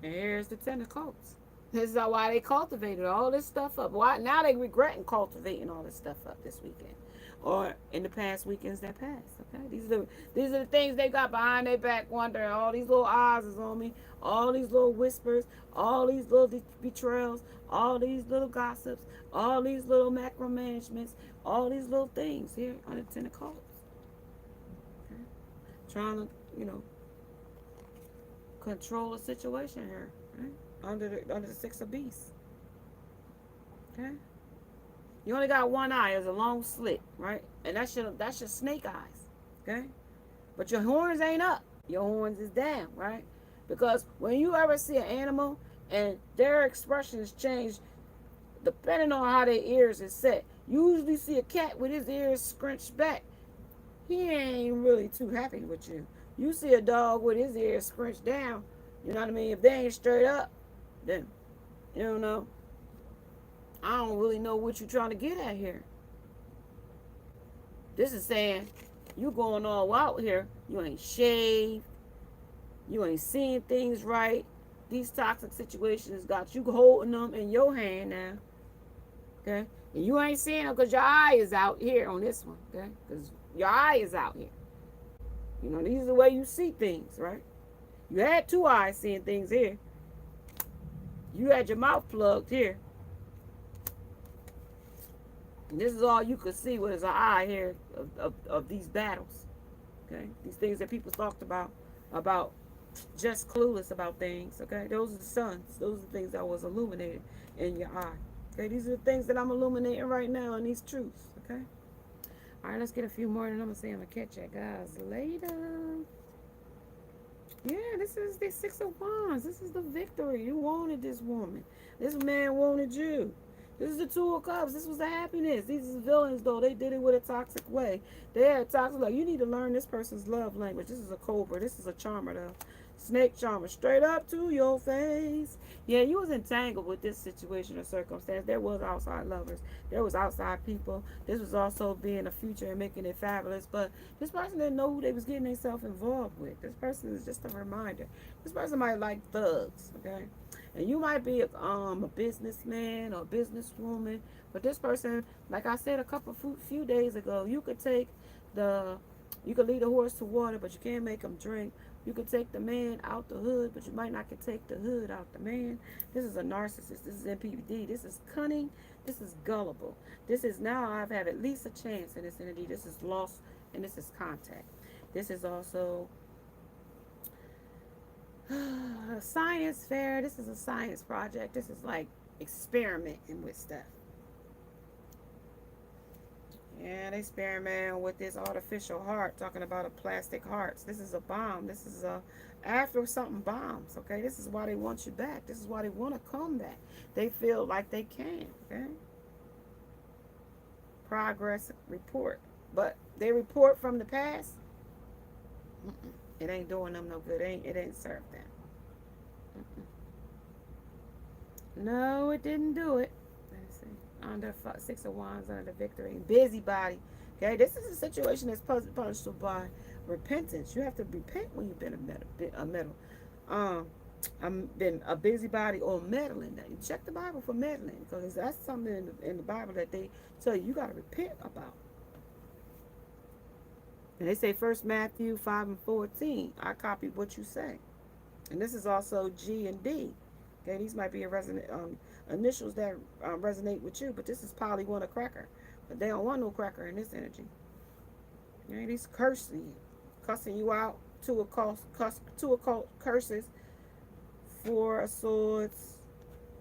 and here's the 10 of cups. This is why they cultivated all this stuff up. Why now they regretting cultivating all this stuff up this weekend. Or in the past weekends that passed. Okay, these are the things they got behind their back, wondering all these little eyes is on me, all these little whispers, all these little betrayals, all these little gossips, all these little macromanagements, all these little things here on the 10 of cups. Okay, trying to control a situation here, right? Under the 6 of beasts. Okay. You only got one eye. It's a long slit, right? And that's your snake eyes, okay? But your horns ain't up. Your horns is down, right? Because when you ever see an animal and their expressions change depending on how their ears is set, you usually see a cat with his ears scrunched back. He ain't really too happy with you. You see a dog with his ears scrunched down. You know what I mean? If they ain't straight up, then, I don't really know what you're trying to get at here. This is saying you going all out here. You ain't shaved. You ain't seeing things right. These toxic situations got you holding them in your hand now. Okay? And you ain't seeing them because your eye is out here on this one. Okay? Because your eye is out here. These are the way you see things, right? You had 2 eyes seeing things here. You had your mouth plugged here. And this is all you could see was an eye here of these battles. Okay? These things that people talked about just clueless about things. Okay? Those are the suns. Those are the things that was illuminated in your eye. Okay? These are the things that I'm illuminating right now in these truths. Okay? All right, let's get a few more and I'm going to say I'm going to catch you guys later. Yeah, this is the 6 of Wands. This is the victory. You wanted this woman. This man wanted you. This is the 2 of Cups. This was the happiness. These are villains, though. They did it with a toxic way. They had toxic. Like, you need to learn this person's love language. This is a cobra. This is a charmer, though. Snake charmer, straight up to your face. Yeah, you was entangled with this situation or circumstance. There was outside lovers. There was outside people. This was also being a future and making it fabulous. But this person didn't know who they was getting themselves involved with. This person is just a reminder. This person might like thugs, okay? And you might be a businessman or a businesswoman. But this person, like I said a few days ago, you could lead a horse to water, but you can't make him drink. You can take the man out the hood, but you might not can take the hood out the man. This is a narcissist. This is NPD. This is cunning. This is gullible. This is now I've had at least a chance in this energy. This is loss, and this is contact. This is also a science fair. This is a science project. This is like experimenting with stuff. Yeah, they experiment with this artificial heart, talking about a plastic hearts. This is a bomb. This is a after something bombs, okay? This is why they want you back. This is why they want to come back. They feel like they can, okay? Progress report. But they report from the past. It ain't doing them no good. It ain't served them. No, it didn't do it. Under 6 of Wands, under the victory. Busybody. Okay, this is a situation that's punishable by repentance. You have to repent when you've been a meddle. Been a busybody or meddling. Now, you check the Bible for meddling, because that's something in the Bible that they tell you got to repent about. And they say 1 Matthew 5:14. I copy what you say. And this is also G and D. Okay, these might be a initials that resonate with you, but this is probably one a cracker. But they don't want no cracker in this energy. Okay, these cussing you out, two occult curses, 4 of swords,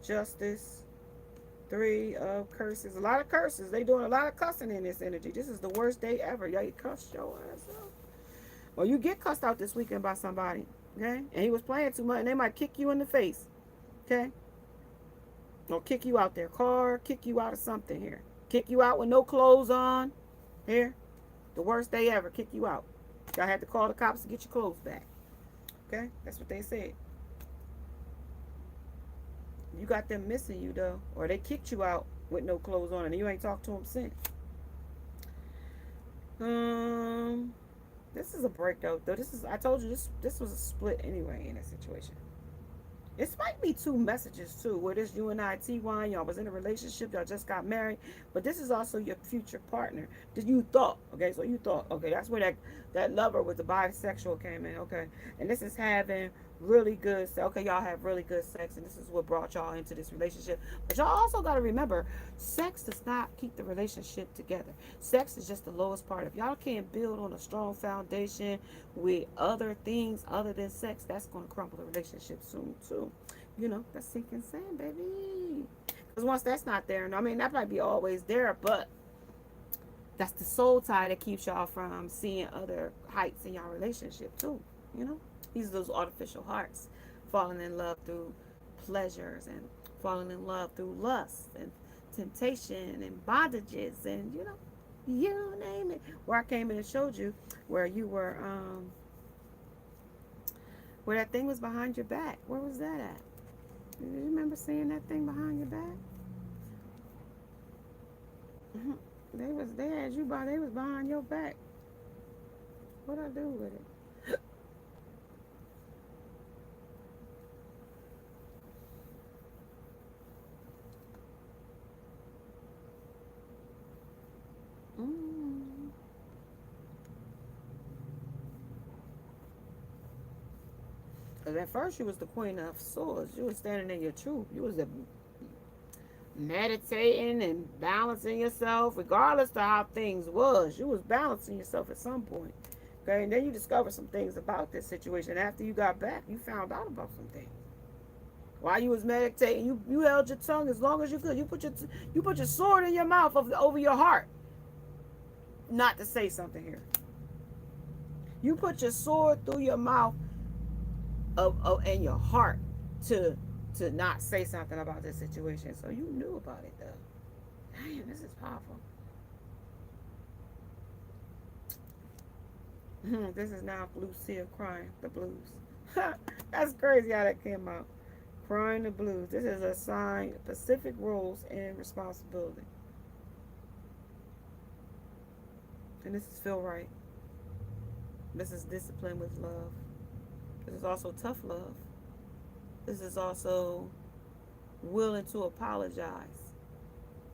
justice, 3 of curses. A lot of curses. They doing a lot of cussing in this energy. This is the worst day ever. Y'all, you cuss your ass out. Or you get cussed out this weekend by somebody. Okay? And he was playing too much, and they might kick you in the face. Okay? Or kick you out their car, kick you out of something here. Kick you out with no clothes on. Here. The worst day ever. Kick you out. Y'all had to call the cops to get your clothes back. Okay? That's what they said. You got them missing you, though. Or they kicked you out with no clothes on, and you ain't talked to them since. This is a break, though. I told you, this was a split anyway in that situation. This might be 2 messages too, where this you and I, T1, y'all was in a relationship, y'all just got married, but this is also your future partner. Did you thought, okay, so you thought, okay, that's where that lover with the bisexual came in, okay, and this is having really good sex. Okay, y'all have really good sex, and this is what brought y'all into this relationship. But y'all also got to remember, sex does not keep the relationship together. Sex is just the lowest part. If y'all can't build on a strong foundation with other things other than sex, that's going to crumble the relationship soon too. You know, that's sinking sand, baby. Because once that's not there, and I mean, that might be always there, but that's the soul tie that keeps y'all from seeing other heights in y'all relationship too, you know. These are those artificial hearts, falling in love through pleasures and falling in love through lust and temptation and bondages and, you know, you name it. Where I came in and showed you where you were, where that thing was behind your back. Where was that at? Do you remember seeing that thing behind your back? They was behind your back. What'd I do with it? Because at first you was the queen of swords. You was standing in your truth. You was meditating and balancing yourself, regardless of how things was. You was balancing yourself at some point. Okay, and then you discovered some things about this situation. After you got back, you found out about some things. While you was meditating, you held your tongue as long as you could. You put your sword in your mouth over your heart. Not to say something here. You put your sword through your mouth and your heart to not say something about this situation. So you knew about it though. Damn, this is powerful. This is now Lucille crying the blues. That's crazy how that came out. Crying the blues. This is a sign, specific roles and responsibility. And this is feel right. This is discipline with love. This is also tough love. This is also willing to apologize.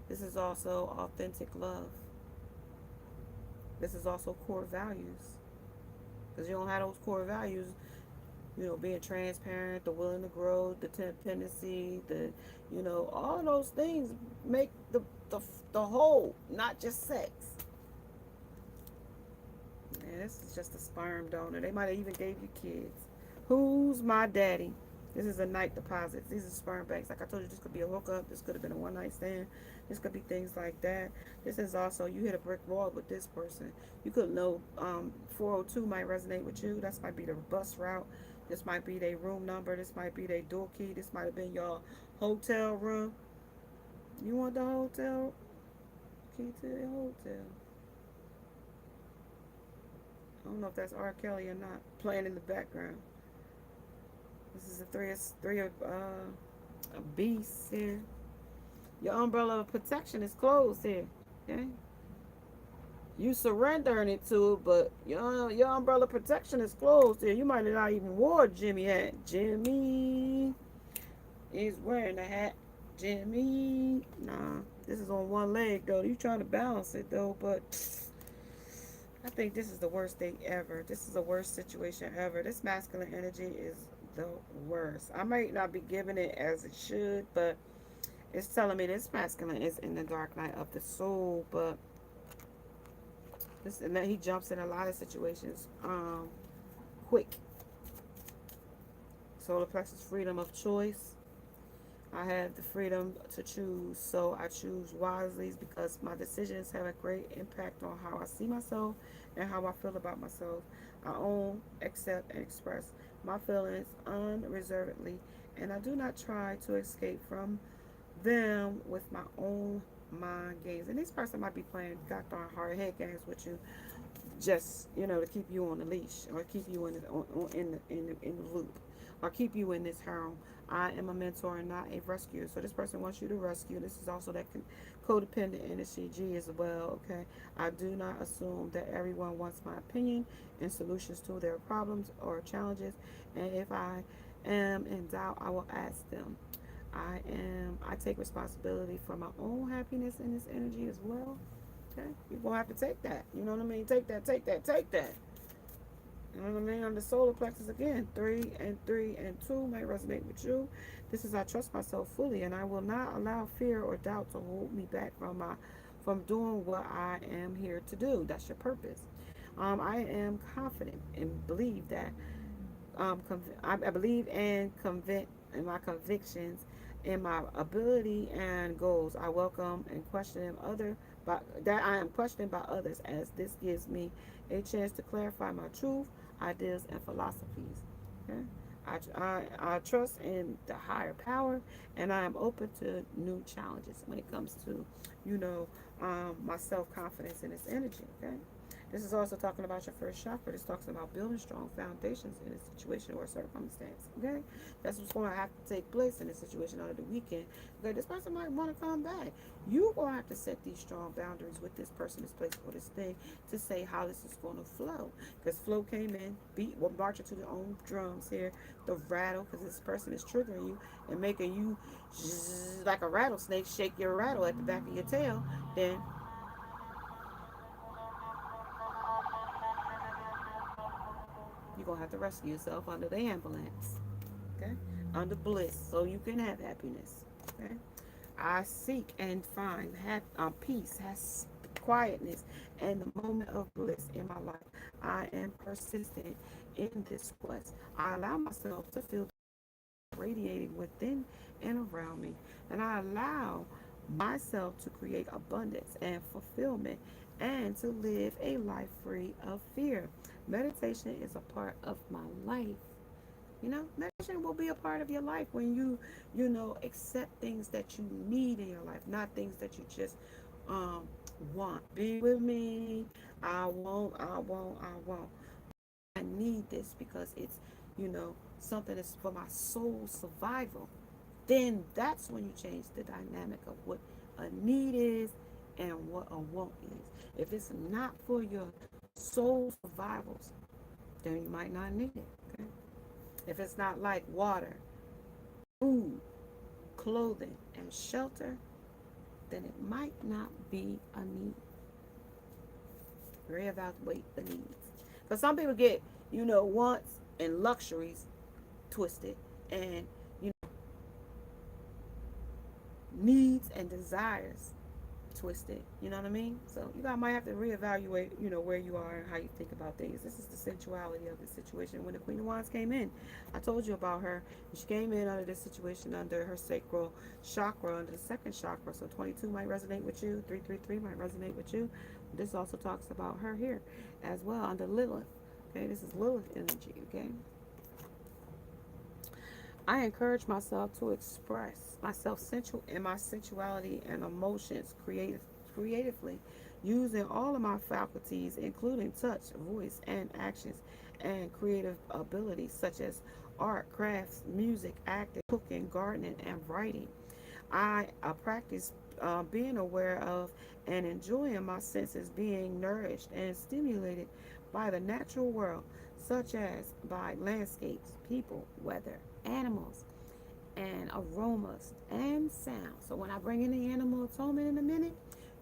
This is also authentic love. This is also core values. Because you don't have those core values, being transparent, the willing to grow, the dependency, all those things make the whole, not just sex. Man, this is just a sperm donor. They might have even gave you kids. Who's my daddy? This is a night deposit. These are sperm banks. Like I told you, this could be a hookup. This could have been a one-night stand. This could be things like that. This is also, you hit a brick wall with this person. You could know 402 might resonate with you. That might be the bus route. This might be their room number. This might be their door key. This might have been your hotel room. You want the hotel key to the hotel. I don't know if that's R. Kelly or not, playing in the background. This is a three of beasts here. Your umbrella of protection is closed here. Okay? You surrendering it to it, but your umbrella protection is closed here. You might have not even wore Jimmy hat. Jimmy is wearing a hat. Jimmy. Nah, this is on one leg though. You trying to balance it though, but I think this is the worst day ever. This is the worst situation ever. This masculine energy is the worst. I might not be giving it as it should, but it's telling me this masculine is in the dark night of the soul, but this, and then he jumps in a lot of situations quick. Solar plexus, freedom of choice. I have the freedom to choose, so I choose wisely because my decisions have a great impact on how I see myself and how I feel about myself. I own, accept, and express my feelings unreservedly, and I do not try to escape from them with my own mind games. And this person might be playing goddamn hard head games with you, just to keep you on the leash or keep you in the loop or keep you in this harem. I am a mentor and not a rescuer. So this person wants you to rescue. This is also that codependent energy G as well. Okay, I do not assume that everyone wants my opinion and solutions to their problems or challenges, and if I am in doubt, I will ask them. I take responsibility for my own happiness in this energy as well. Okay, you're gonna have to take that. You know what I mean? Take that, take that, take that. You know what I mean? On the solar plexus again, 3 and 3 and 2 may resonate with you. This is I trust myself fully, and I will not allow fear or doubt to hold me back from doing what I am here to do. That's your purpose. I am confident and believe that I believe and convict in my convictions, in my ability and goals. I welcome and question other, but that I am questioned by others, as this gives me a chance to clarify my truth, ideas, and philosophies. Okay? I trust in the higher power, and I am open to new challenges when it comes to, my self-confidence in this energy. Okay? This is also talking about your first chakra. This talks about building strong foundations in a situation or circumstance. Okay? That's what's going to have to take place in this situation over the weekend. Okay? This person might want to come back. You're going to have to set these strong boundaries with this person, this place, or this thing to say how this is going to flow. Because flow came in, marching to their own drums here, the rattle, because this person is triggering you and making you like a rattlesnake shake your rattle at the back of your tail. Then you're going to have to rescue yourself under the ambulance, okay? Under bliss, so you can have happiness, okay? I seek and find peace, has quietness, and the moment of bliss in my life. I am persistent in this quest. I allow myself to feel radiating within and around me, and I allow myself to create abundance and fulfillment and to live a life free of fear. Meditation is a part of my life. Meditation will be a part of your life when you accept things that you need in your life, not things that you just want. Be with me. I won't. I need this because it's, something that's for my soul survival, then that's when you change the dynamic of what a need is and what a want is. If it's not for your soul survivals, then you might not need it. Okay? If it's not like water, food, clothing, and shelter, then it might not be a need. Reevaluate the needs. Because some people get, wants and luxuries twisted, and needs and desires twisted. You know what I mean? So you guys might have to reevaluate, where you are and how you think about things. This is the sensuality of the situation. When the Queen of Wands came in, I told you about her. She came in under this situation under her sacral chakra, under the second chakra. So 22 might resonate with you. 333 might resonate with you. This also talks about her here as well under Lilith. Okay, this is Lilith energy. Okay. I encourage myself to express myself in my sensuality and emotions creatively, using all of my faculties, including touch, voice, and actions, and creative abilities such as art, crafts, music, acting, cooking, gardening, and writing. I practice being aware of and enjoying my senses being nourished and stimulated by the natural world, such as by landscapes, people, weather, animals, and aromas and sound. So when I bring in the animal atonement in a minute,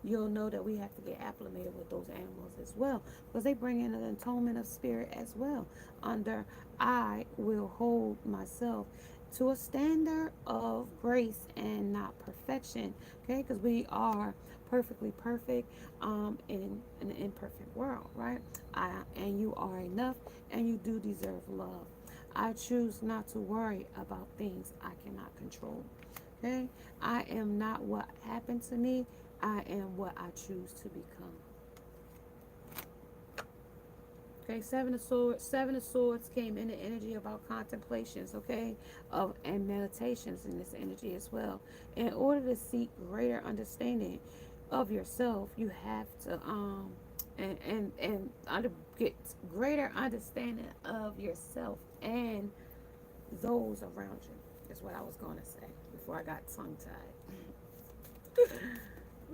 you'll know that we have to get acclimated with those animals as well, because they bring in an atonement of spirit as well. Under I will hold myself to a standard of grace and not perfection. Okay, because we are perfectly perfect in an imperfect world, right? And you are enough, and you do deserve love. I choose not to worry about things I cannot control. Okay? I am not what happened to me. I am what I choose to become. Okay, Seven of Swords. Seven of Swords came in the energy about contemplations, okay, and meditations in this energy as well. In order to seek greater understanding of yourself, you have to get greater understanding of yourself and those around you, is what I was going to say before I got tongue tied.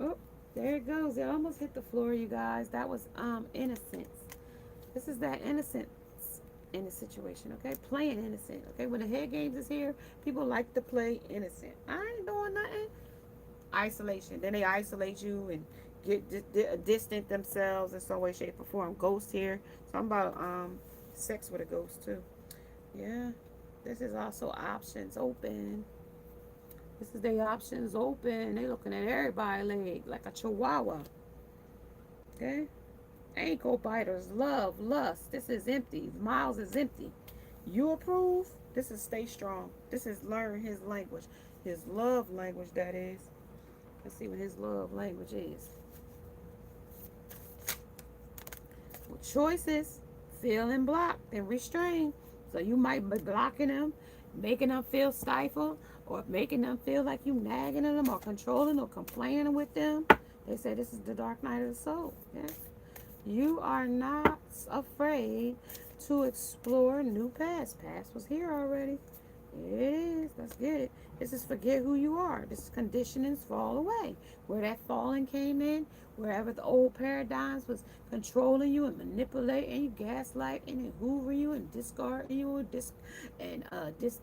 Oh, there it goes. It almost hit the floor, you guys. That was innocence. This is that innocence in the situation, okay? Playing innocent, okay? When the head games is here, people like to play innocent. I ain't doing nothing. Isolation. Then they isolate you and get distant themselves in some way, shape, or form. Ghost here. So I'm about sex with a ghost too. Yeah. This is also options open. This is the options open. They looking at everybody like a chihuahua. Okay? Ankle biters, love, lust. This is empty. Miles is empty. You approve? This is stay strong. This is learn his language. His love language, that is. Let's see what his love language is. Well, choices, feeling blocked and restrained. So you might be blocking them, making them feel stifled, or making them feel like you nagging at them, or controlling, or complaining with them. They say this is the dark night of the soul. Yeah? You are not afraid to explore new paths. Past was here already. It is. Let's get it. This is forget who you are. This is conditionings fall away. Where that falling came in, wherever the old paradigms was controlling you and manipulating you, gaslighting and hoovering you and discarding you and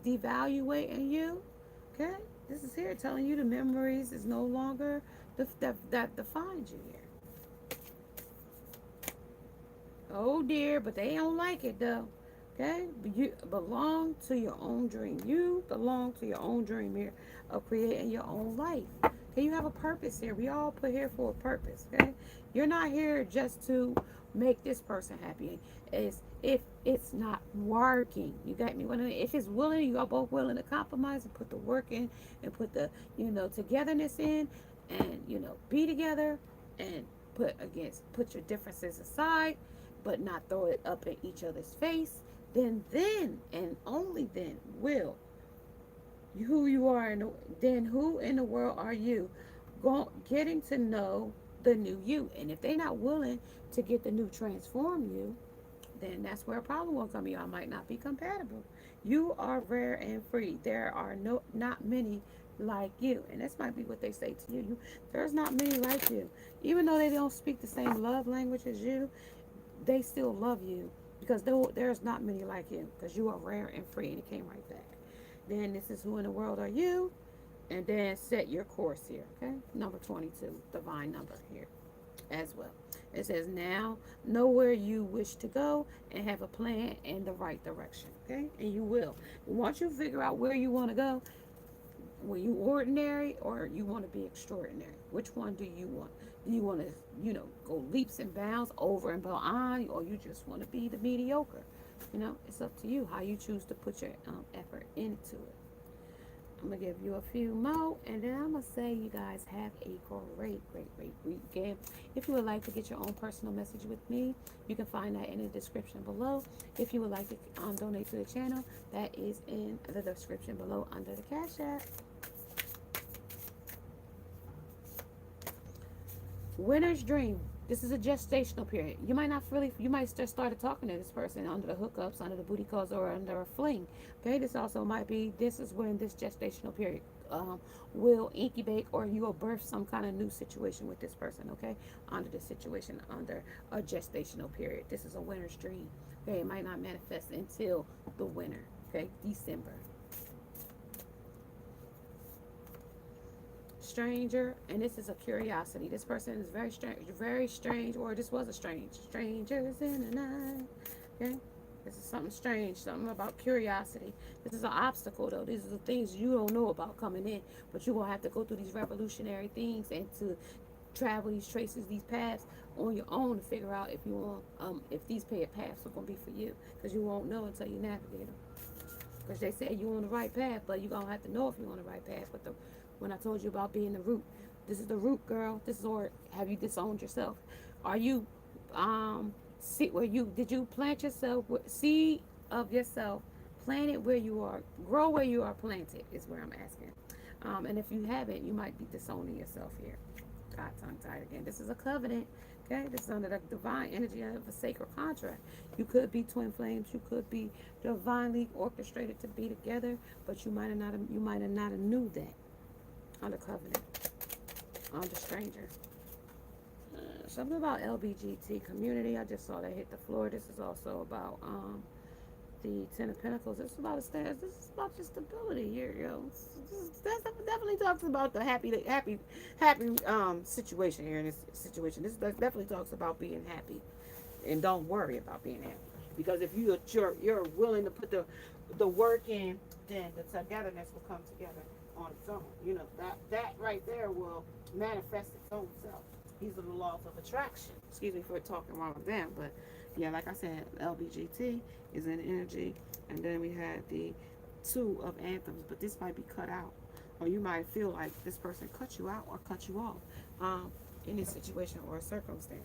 devaluating you. Okay? This is here telling you the memories is no longer that defines you here. Oh dear, but they don't like it though. Okay? You belong to your own dream. You belong to your own dream here of creating your own life. Okay, you have a purpose here. We all put here for a purpose. Okay? You're not here just to make this person happy. If it's not working. You got me? If it's willing, you are both willing to compromise and put the work in and put the, togetherness in and, be together and put your differences aside, but not throw it up in each other's face, then and only then will who you are, and then who in the world are you getting to know the new you. And if they're not willing to get the new transform you, then that's where a problem will come. Y'all might not be compatible. You are rare and free. There are not many like you. And this might be what they say to you. There's not many like you. Even though they don't speak the same love language as you, they still love you because there's not many like you because you are rare and free. And it came right back. Then this is who in the world are you? And then set your course here. Okay. Number 22, divine number here as well. It says now know where you wish to go and have a plan in the right direction. Okay. And you will. Once you figure out where you want to go, were you ordinary or you want to be extraordinary? Which one do you want? Do you want to, go leaps and bounds over and beyond, or you just want to be the mediocre? It's up to you how you choose to put your effort into it. I'm going to give you a few more, and then I'm going to say you guys have a great, great, great weekend. If you would like to get your own personal message with me, you can find that in the description below. If you would like to donate to the channel, that is in the description below under the Cash App. Winter's dream. This is a gestational period. You might just started talking to this person under the hookups, under the booty calls, or under a fling. Okay, this is when this gestational period will incubate, or you will birth some kind of new situation with this person. Okay, under this situation, under a gestational period. This is a winter's dream. Okay, it might not manifest until the winter. Okay, December. Stranger, and this is a curiosity. This person is very strange, or this was a strangers in the night. Okay, this is something strange, something about curiosity. This is an obstacle, though. These are the things you don't know about coming in, but you're gonna have to go through these revolutionary things and to travel these traces, these paths on your own to figure out if you want, if these paths are gonna be for you, because you won't know until you navigate them. Because they say you're on the right path, but you're gonna have to know if you're on the right path. But when I told you about being the root, this is the root, girl. Or have you disowned yourself? Are you did you plant yourself with seed of yourself, plant it where you are, grow where you are planted is where I'm asking. And if you haven't, you might be disowning yourself here. God, tongue tied again. This is a covenant. Okay, this is under the divine energy of a sacred contract. You could be twin flames. You could be divinely orchestrated to be together, but you might have not knew that. Under covenant, under stranger. Something about LBGT community. I just saw that hit the floor. This is also about the Ten of Pentacles. This is about a stance. This is about your stability here, yo. That definitely talks about the happy situation here in this situation. This definitely talks about being happy, and don't worry about being happy, because if you're willing to put the work in, then the togetherness will come together on its own. That right there will manifest its own self. These are the laws of attraction. Excuse me for talking wrong with them, but yeah, like I said, LBGT is an energy, and then we had the Two of Anthems, but this might be cut out, or you might feel like this person cut you out or cut you off in this situation or circumstance.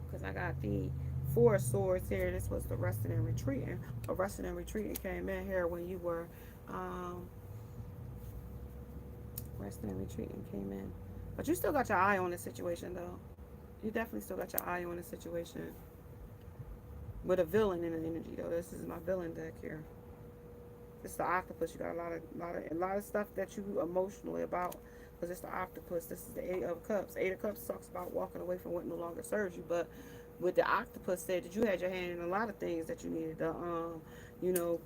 Because I got the Four of Swords here. This was the resting and retreating. Or resting and retreating came in here when you were resting and retreating came in. But you still got your eye on this situation, though. You definitely still got your eye on this situation. With a villain in the energy, though. This is my villain deck here. It's the octopus. You got a lot of stuff that you emotionally about, because it's the octopus. This is the Eight of Cups. Eight of Cups talks about walking away from what no longer serves you, but with the octopus said that you had your hand in a lot of things that you needed to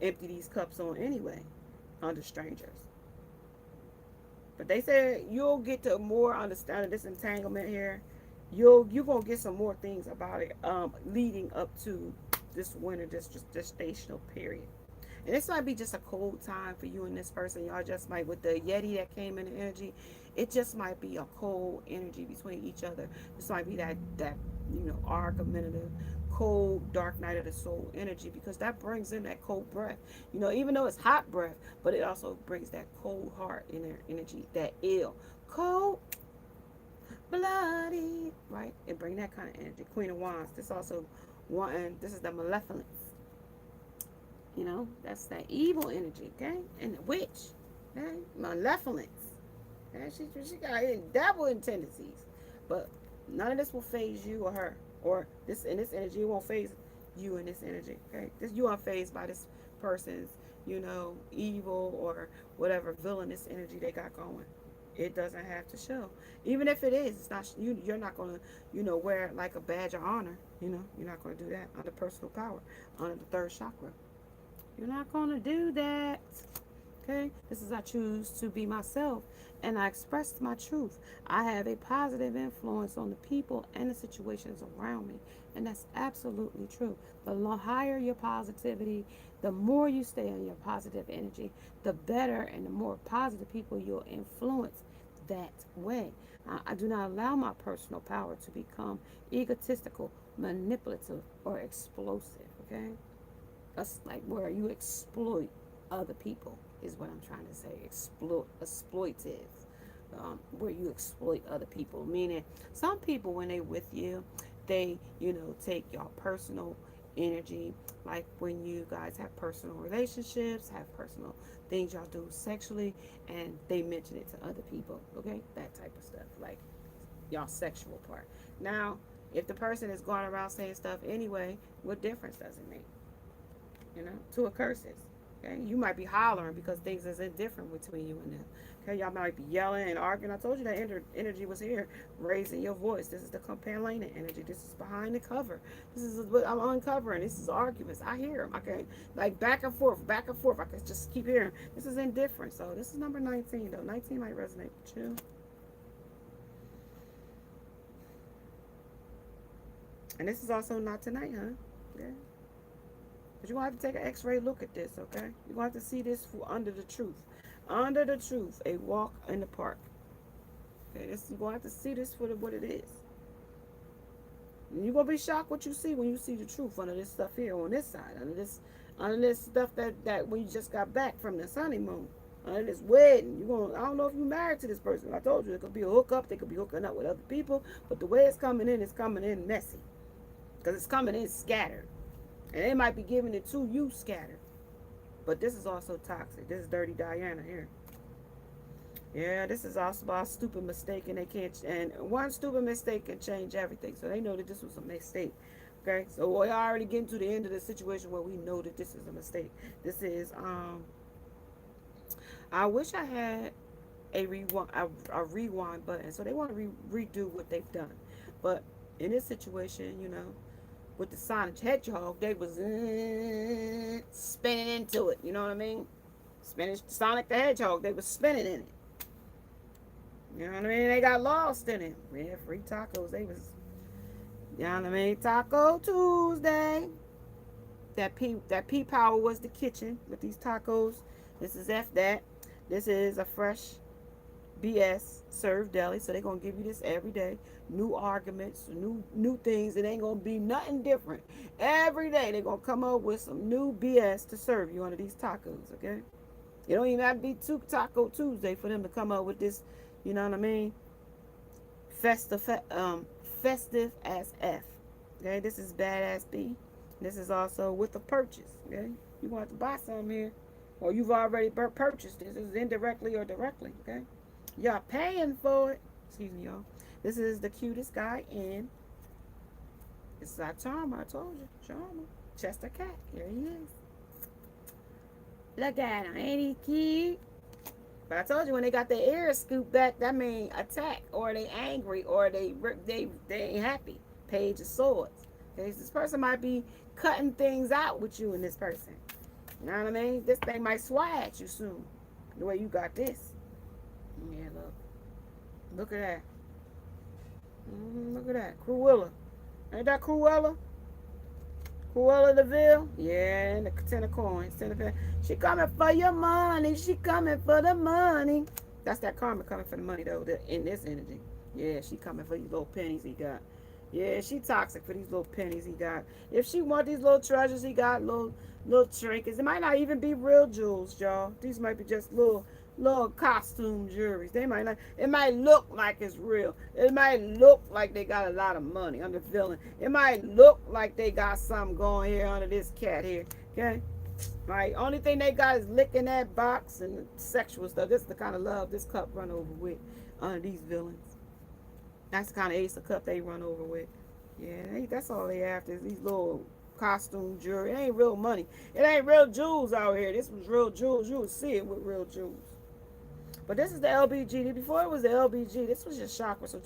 empty these cups on anyway, under strangers. But they said you'll get to more understanding this entanglement here. You're gonna get some more things about it leading up to this winter, this gestational period. And this might be just a cold time for you and this person. Y'all just might, with the Yeti that came in the energy, it just might be a cold energy between each other. This might be that argumentative, cold, dark night of the soul energy, because that brings in that cold breath. Even though it's hot breath, but it also brings that cold heart in their energy, that ill, cold, bloody, right? It bring that kind of energy. Queen of Wands. This also this is the malevolence. That's that evil energy, okay? And the witch, okay? Malevolence. Okay? She got devil tendencies. But none of this will phase you or her. Or this energy won't phase you in this energy. Okay, this you unfazed by this person's, evil or whatever villainous energy they got going. It doesn't have to show. Even if it is, it's not you. You're not gonna, wear it like a badge of honor. You're not gonna do that under personal power, under the third chakra. You're not gonna do that. Okay, this is I choose to be myself and I express my truth. I have a positive influence on the people and the situations around me, and that's absolutely true. The higher your positivity, the more you stay in your positive energy, the better and the more positive people you'll influence that way. I do not allow my personal power to become egotistical, manipulative, or explosive. Okay, that's like where you exploit other people is what I'm trying to say. Exploitive, where you exploit other people. Meaning, some people when they with you, they take your personal energy. Like when you guys have personal relationships, have personal things y'all do sexually, and they mention it to other people. Okay, that type of stuff. Like y'all sexual part. Now, if the person is going around saying stuff anyway, what difference does it make? To a curses. Okay, you might be hollering because things is indifferent between you and them. Okay, y'all might be yelling and arguing. I told you that energy was here, raising your voice. This is the companion energy. This is behind the cover. This is what I'm uncovering. This is arguments. I hear them. Okay, like back and forth, back and forth. I can just keep hearing. This is indifferent. So this is number 19 though. 19 might resonate with you. And this is also not tonight, huh? Okay. But you're going to have to take an x-ray look at this, okay? You're going to have to see this under the truth. Under the truth, a walk in the park. Okay, you're going to have to see this for what it is. And you're going to be shocked what you see when you see the truth under this stuff here on this side. Under this stuff that when you just got back from this honeymoon. Under this wedding. I don't know if you're married to this person. I told you, it could be a hookup. They could be hooking up with other people. But the way it's coming in messy. Because it's coming in scattered. And they might be giving it to you scattered. But this is also toxic. This is Dirty Diana here. Yeah, this is also about a stupid mistake, and one stupid mistake can change everything. So they know that this was a mistake. Okay, so we're already getting to the end of the situation where we know that this is a mistake. This is I wish I had a rewind button. So they want to redo what they've done, but in this situation, with the Sonic Hedgehog, they was spinning into it. You know what I mean? Sonic the Hedgehog, they was spinning in it. You know what I mean? They got lost in it. Yeah, free tacos. They was, you know what I mean? Taco Tuesday. That P power was the kitchen with these tacos. This is F that. This is a fresh BS served deli. So they're gonna give you this every day. New arguments, new things. It ain't gonna be nothing different. Every day they're gonna come up with some new BS to serve you under these tacos, okay? It don't even have to be Taco Tuesday for them to come up with this, you know what I mean? Festive as F. Okay, this is Badass B. This is also with a purchase, okay? You're gonna have to buy some here. Or you've already purchased this. This is indirectly or directly, okay? Y'all paying for it. Excuse me, y'all. This is the cutest guy in. This is our Charmer, I told you. Charmer. Chester Cat. Here he is. Look at him. Ain't he cute? But I told you when they got their ears scooped back, that means attack. Or they angry. Or they ain't happy. Page of Swords. Okay, so this person might be cutting things out with you and this person. You know what I mean? This thing might swat at you soon. The way you got this. Yeah, look. Look at that. Look at that. Cruella. Ain't that Cruella? Cruella DeVille? Yeah, and the 10 of coins. 10 of coins. She coming for your money. She coming for the money. That's that karma coming for the money, though, in this energy. Yeah, she coming for these little pennies he got. Yeah, she toxic for these little pennies he got. If she want these little treasures he got, little trinkets. It might not even be real jewels, y'all. These might be just little costume jewelry. They might not. It might look like it's real. It might look like they got a lot of money under villain. It might look like they got something going here under this cat here. Okay, right. Only thing they got is licking that box and sexual stuff. This is the kind of love this cup run over with under these villains. That's the kind of Ace of Cup they run over with. Yeah, that's all they after is these little costume jewelry. It ain't real money. It ain't real jewels out here. This was real jewels. You would see it with real jewels. But this is the LBG. Before it was the LBG, this was just chakra. So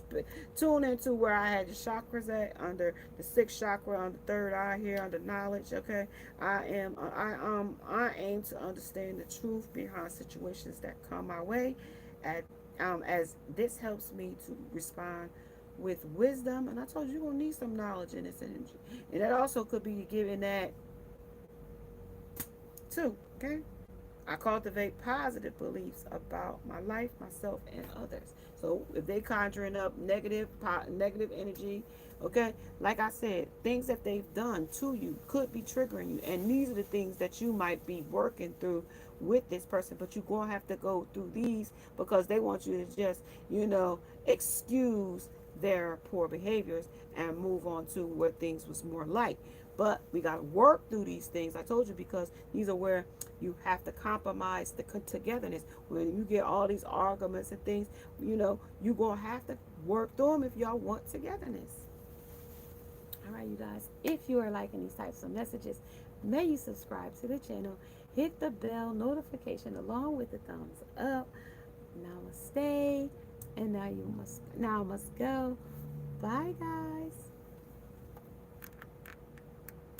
tune into where I had the chakras at, under the sixth chakra, on the third eye here, under knowledge. Okay, I aim to understand the truth behind situations that come my way, at as this helps me to respond with wisdom. And I told you, you're gonna need some knowledge in this energy, and that also could be given that too. Okay. I cultivate positive beliefs about my life, myself, and others. So if they conjuring up negative energy, okay, like I said, things that they've done to you could be triggering you, and these are the things that you might be working through with this person. But you're gonna have to go through these because they want you to just, excuse their poor behaviors and move on to where things was more light. But we got to work through these things. I told you, because these are where you have to compromise the togetherness. When you get all these arguments and things, you're going to have to work through them if y'all want togetherness. All right, you guys, if you are liking these types of messages, may you subscribe to the channel, hit the bell notification along with the thumbs up. Namaste, and now I must go. Bye, guys.